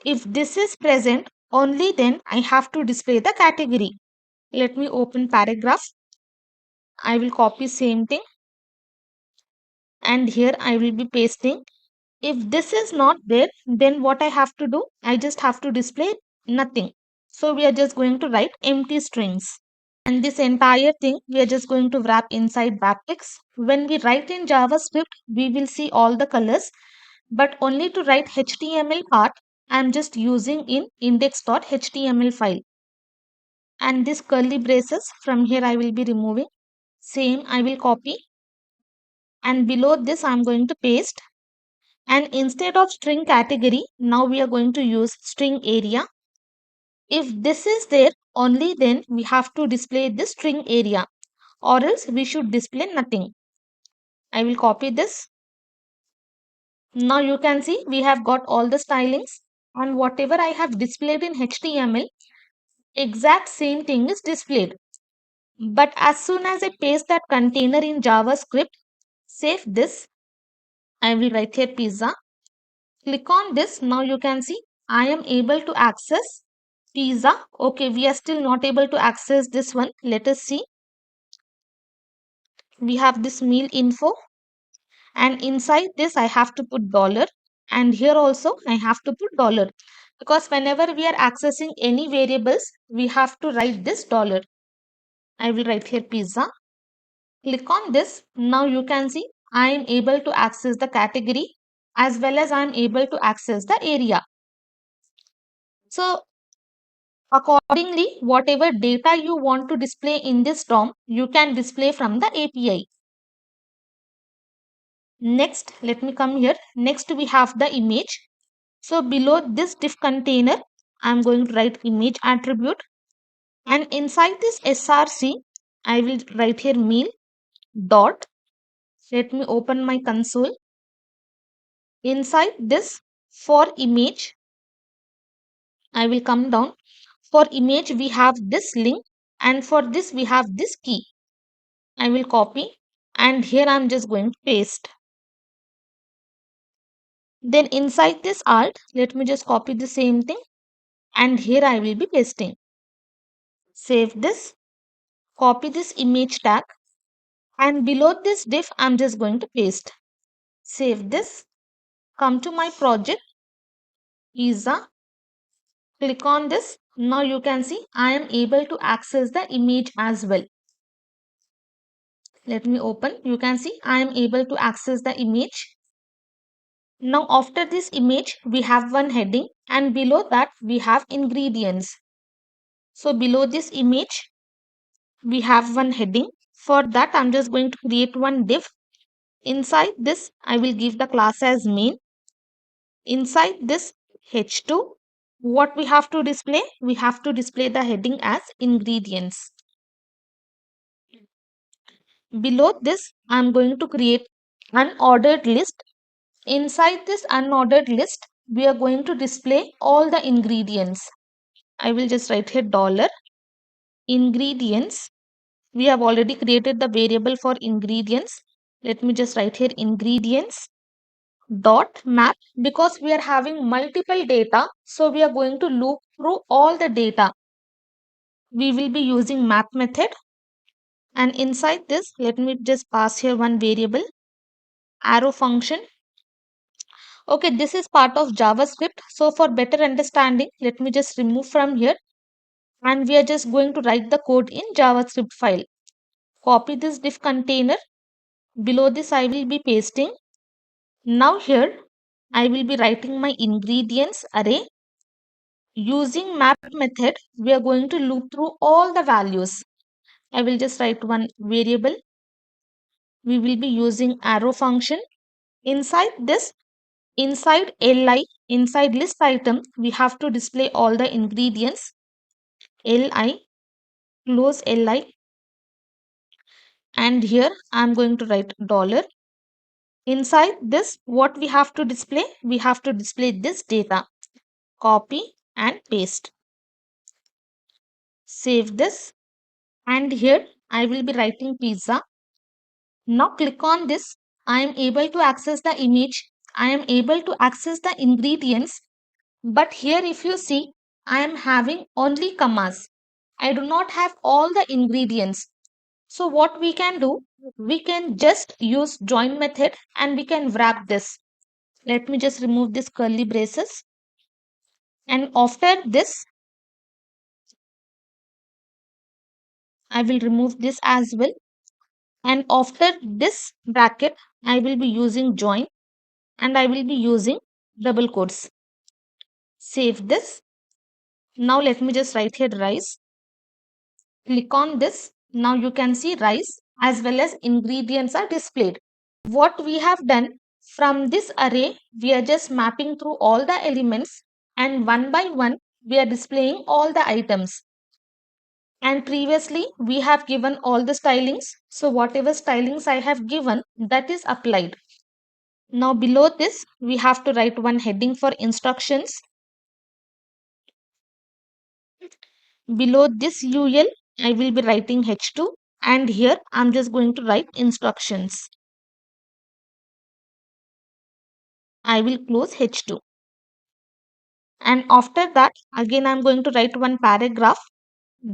If this is present, only then I have to display the category. Let me open paragraph. I will copy same thing. And here I will be pasting. If this is not there, then what I have to do? I just have to display nothing. So we are just going to write empty strings. And this entire thing, we are just going to wrap inside backticks. When we write in JavaScript, we will see all the colors. But only to write HTML part, I am just using in index.html file. And this curly braces, from here I will be removing. Same, I will copy. And below this, I am going to paste. And instead of string category, now we are going to use string area. If this is there, only then we have to display this string area, or else we should display nothing. I will copy this. Now you can see we have got all the stylings, and whatever I have displayed in HTML, exact same thing is displayed. But as soon as I paste that container in JavaScript, save this. I will write here pizza. Click on this. Now you can see I am able to access pizza. Okay, we are still not able to access this one. Let us see. We have this meal info, and inside this I have to put dollar, and here also I have to put dollar, because whenever we are accessing any variables, we have to write this dollar. I will write here pizza. Click on this. Now you can see I am able to access the category as well as I am able to access the area. So accordingly, whatever data you want to display in this DOM, you can display from the API. Next, let me come here. Next, we have the image. So below this div container, I am going to write image attribute. And inside this src, I will write here meal dot. Let me open my console. Inside this, for image, I will come down. For image, we have this link, and for this, we have this key. I will copy, and here I am just going to paste. Then inside this alt, let me just copy the same thing, and here I will be pasting. Save this, copy this image tag, and below this div, I am just going to paste. Save this, come to my project, pizza, click on this. Now you can see I am able to access the image as well. Let me open. You can see I am able to access the image. Now after this image, we have one heading, and below that we have ingredients. So below this image, we have one heading. For that, I'm just going to create one div. Inside this, I will give the class as main. Inside this h2, what we have to display? We have to display the heading as ingredients. Below this, I'm going to create unordered list. Inside this unordered list, we are going to display all the ingredients. I will just write here dollar ingredients. We have already created the variable for ingredients. Let me just write here ingredients dot map, because we are having multiple data, so we are going to loop through all the data. We will be using map method, and inside this, let me just pass here one variable arrow function. Okay, this is part of JavaScript. So for better understanding, let me just remove from here, and we are just going to write the code in JavaScript file. Copy this div container. Below this, I will be pasting. Now here, I will be writing my ingredients array. Using map method, we are going to loop through all the values. I will just write one variable. We will be using arrow function. Inside this, inside li, inside list item, we have to display all the ingredients. Li, close li, and here I'm going to write dollar. Inside this, what we have to display? We have to display this data. Copy and paste. Save this, and here I will be writing pizza. Now click on this. I am able to access the image. I am able to access the ingredients. But here if you see, I am having only commas. I do not have all the ingredients. So what we can do? We can just use join method and we can wrap this. Let me just remove this curly braces. And after this, I will remove this as well. And after this bracket, I will be using join and I will be using double quotes. Save this. Now let me just write here rice. Click on this. Now you can see rice as well as ingredients are displayed. What we have done from this array, we are just mapping through all the elements and one by one we are displaying all the items. And previously we have given all the stylings. So whatever stylings I have given, that is applied. Now below this, we have to write one heading for instructions. Below this UL, I will be writing H2 and here I'm just going to write instructions. I will close H2. And after that, again I'm going to write one paragraph,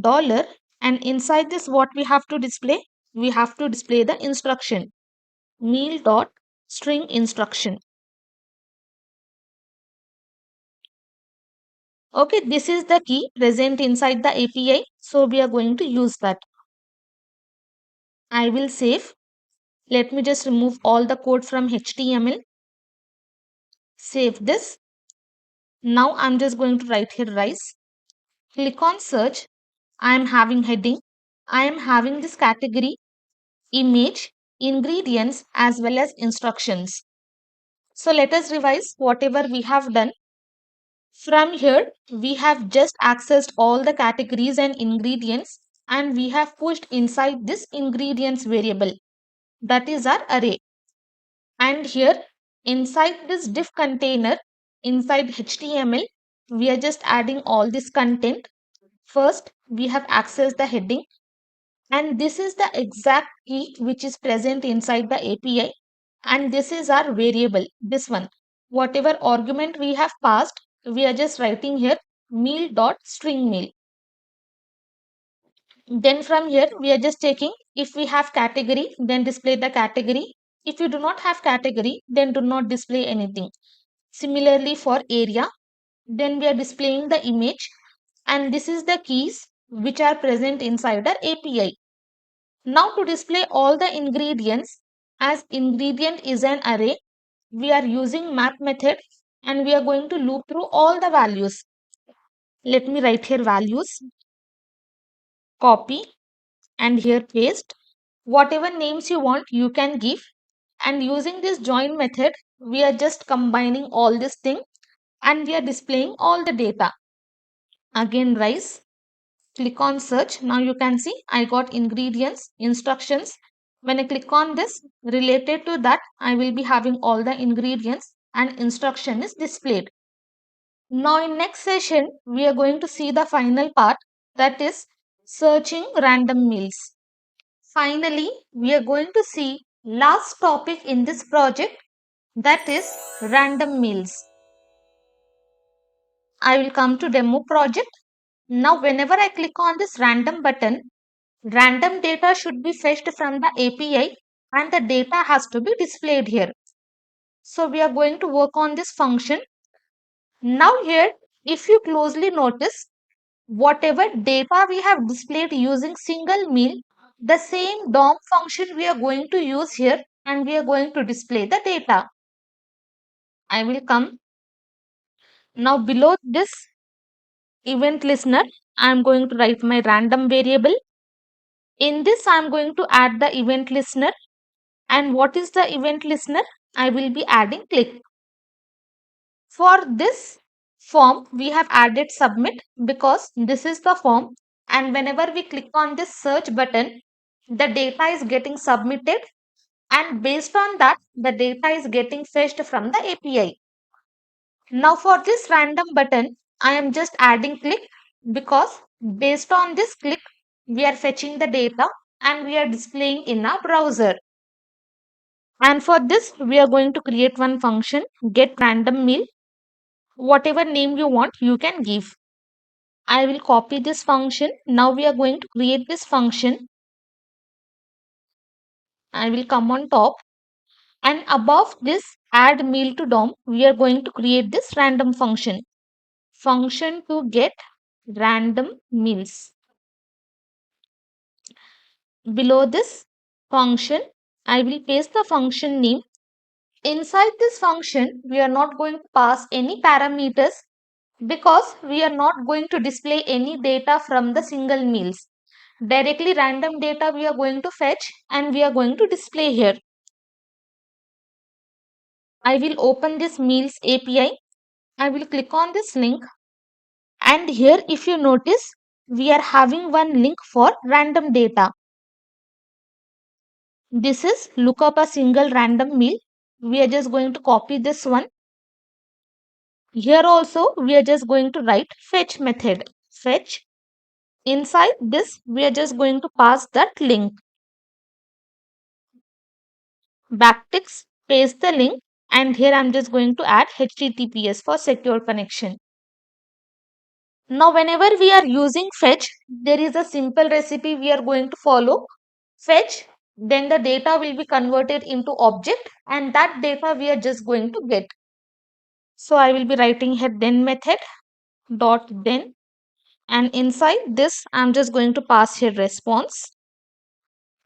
dollar, and inside this what we have to display? We have to display the instruction, meal dot string instruction. Okay, this is the key present inside the API. So we are going to use that. I will save. Let me just remove all the code from HTML. Save this. Now I'm just going to write here rice. Click on search. I am having heading. I am having this category, image, ingredients as well as instructions. So let us revise whatever we have done. From here, we have just accessed all the categories and ingredients and we have pushed inside this ingredients variable. That is our array. And here inside this div container, inside HTML, we are just adding all this content. First, we have accessed the heading and this is the exact key which is present inside the API and this is our variable, this one. Whatever argument we have passed, we are just writing here meal.stringmeal. Then from here, we are just taking, if we have category, then display the category. If you do not have category, then do not display anything. Similarly for area, then we are displaying the image and this is the keys which are present inside our API. Now to display all the ingredients, as ingredient is an array, we are using map method and we are going to loop through all the values. Let me write here values, copy and here paste. Whatever names you want, you can give. And using this join method, we are just combining all this thing and we are displaying all the data. Again, rice. Click on search. Now you can see I got ingredients, instructions. When I click on this, related to that, I will be having all the ingredients and instruction is displayed. Now in next session, we are going to see the final part, that is searching random meals. Finally, we are going to see last topic in this project, that is random meals. I will come to demo project. Now whenever I click on this random button, random data should be fetched from the API and the data has to be displayed here. So we are going to work on this function. Now here, if you closely notice, whatever data we have displayed using single meal, the same DOM function we are going to use here and we are going to display the data. I will come. Now below this event listener, I am going to write my random variable. In this, I am going to add the event listener. And what is the event listener? I will be adding click. For this form, we have added submit because this is the form, and whenever we click on this search button, the data is getting submitted, and based on that, the data is getting fetched from the API. Now for this random button, I am just adding click because based on this click, we are fetching the data and we are displaying in our browser. And for this, we are going to create one function, get random meal. Whatever name you want, you can give. I will copy this function. Now we are going to create this function. I will come on top, and above this add meal to DOM, we are going to create this random function. Function to get random meals. Below this function, I will paste the function name. Inside this function, we are not going to pass any parameters because we are not going to display any data from the single meals. Directly random data we are going to fetch and we are going to display here. I will open this meals API. I will click on this link, and here if you notice, we are having one link for random data. This is look up a single random meal. We are just going to copy this one. Here also we are just going to write fetch method. Fetch. Inside this we are just going to pass that link. Backticks, paste the link, and here I'm just going to add HTTPS for secure connection. Now whenever we are using fetch, there is a simple recipe we are going to follow. Fetch, then the data will be converted into object, and that data we are just going to get. So I will be writing here then method dot then, and inside this I'm just going to pass here response,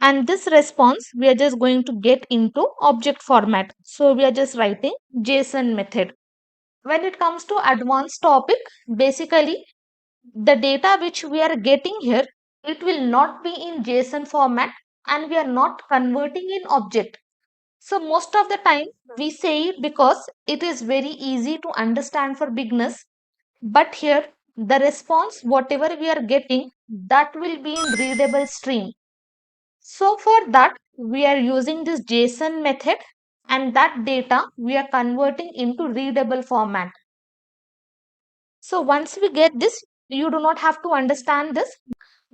and this response we are just going to get into object format. So we are just writing JSON method. When it comes to advanced topic, basically the data which we are getting here, it will not be in JSON format and we are not converting in object. So most of the time we say it because it is very easy to understand for beginners. But here the response whatever we are getting, that will be in readable stream. So for that we are using this JSON method, and that data we are converting into readable format. So once we get this, you do not have to understand this.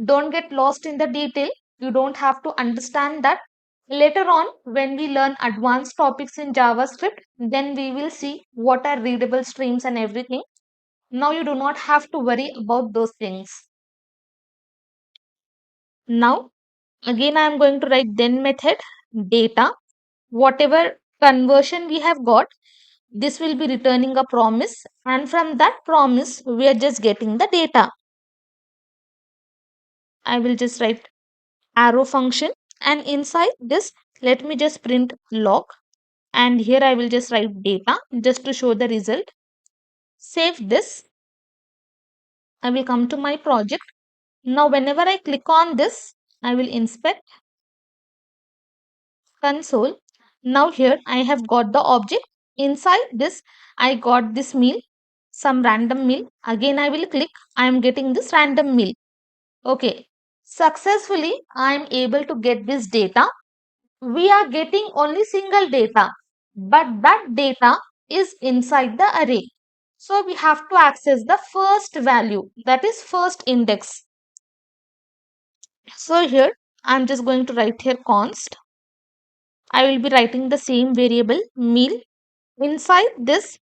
Don't get lost in the detail. You don't have to understand that. Later on, when we learn advanced topics in JavaScript, then we will see what are readable streams and everything. Now you do not have to worry about those things. Now, again, I am going to write then method data. Whatever conversion we have got, this will be returning a promise, and from that promise, we are just getting the data. I will just write arrow function, and inside this let me just print log, and here I will just write data just to show the result. Save this. I will come to my project. Now whenever I click on this, I will inspect console. Now here I have got the object. Inside this I got this meal, some random meal. Again I will click, I am getting this random meal. Okay, successfully I am able to get this data. We are getting only single data, but that data is inside the array. So we have to access the first value, that is first index. So here I'm just going to write here const. I will be writing the same variable meal. Inside this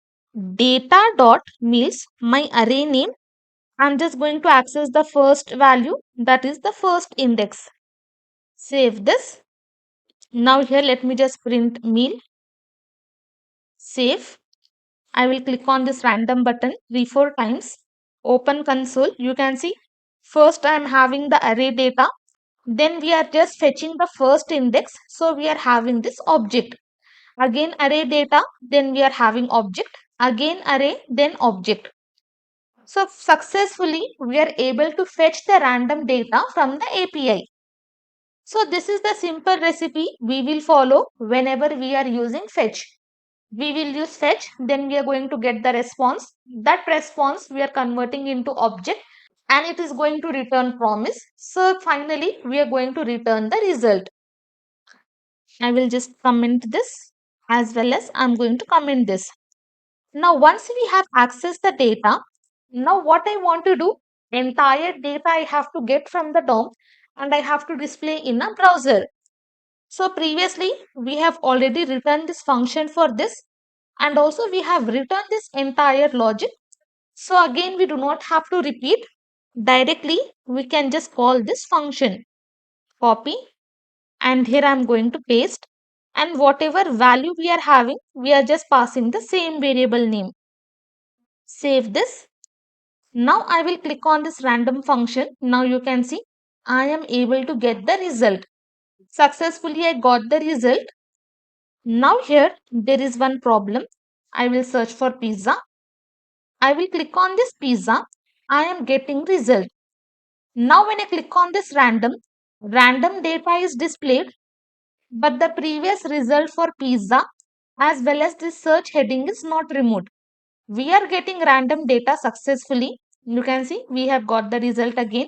data dot meals, my array name, I'm just going to access the first value, that is the first index. Save this. Now here let me just print meal. Save. I will click on this random button 3-4 times. Open console. You can see first I am having the array data. Then we are just fetching the first index. So we are having this object. Again array data. Then we are having object. Again array. Then object. So successfully we are able to fetch the random data from the API. So this is the simple recipe we will follow whenever we are using fetch. We will use fetch, then we are going to get the response. That response we are converting into object and it is going to return promise. So finally we are going to return the result. I will just comment this as well as I'm going to comment this. Now once we have accessed the data, now what I want to do, entire data I have to get from the DOM and I have to display in a browser. So previously we have already written this function for this and also we have written this entire logic. So again we do not have to repeat. Directly we can just call this function. Copy and here I am going to paste and whatever value we are having we are just passing the same variable name. Save this. Now I will click on this random function. Now you can see I am able to get the result. Successfully I got the result. Now here there is one problem. I will search for pizza. I will click on this pizza. I am getting result. Now when I click on this random data is displayed, but the previous result for pizza as well as this search heading is not removed. We are getting random data successfully. You can see we have got the result again,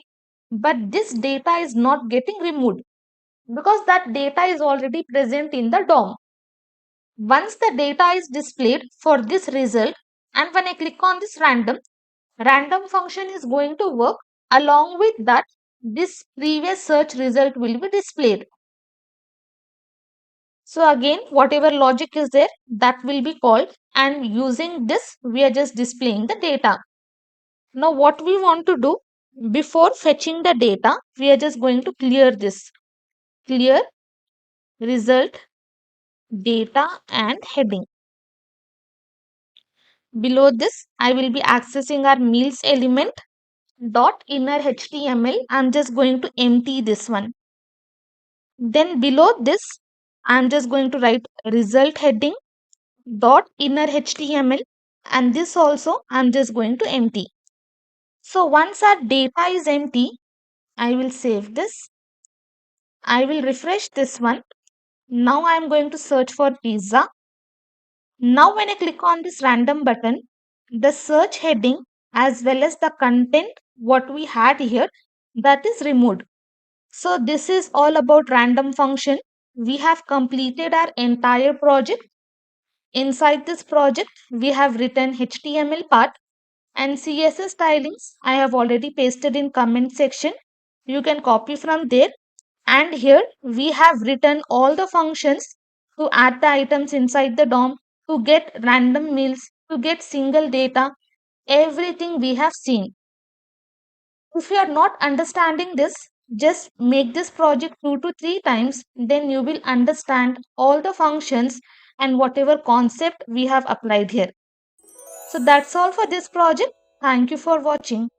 but this data is not getting removed because that data is already present in the DOM. Once the data is displayed for this result and when I click on this random function is going to work. Along with that, this previous search result will be displayed. So again, whatever logic is there, that will be called and using this, we are just displaying the data. Now what we want to do, before fetching the data, we are just going to clear this. Clear result data and heading. Below this, I will be accessing our meals element dot inner HTML. I'm just going to empty this one. Then below this, I'm just going to write result heading dot inner HTML and this also I'm just going to empty. So once our data is empty, I will save this. I will refresh this one. Now I'm going to search for pizza. Now when I click on this random button, the search heading as well as the content what we had here, that is removed. So this is all about random function. We have completed our entire project. Inside this project, we have written HTML part and CSS stylings. I have already pasted in comment section. You can copy from there. And here we have written all the functions to add the items inside the DOM, to get random meals, to get single data, everything we have seen. If you are not understanding this, just make this project 2 to 3 times, then you will understand all the functions and whatever concept we have applied here. So that's all for this project. Thank you for watching.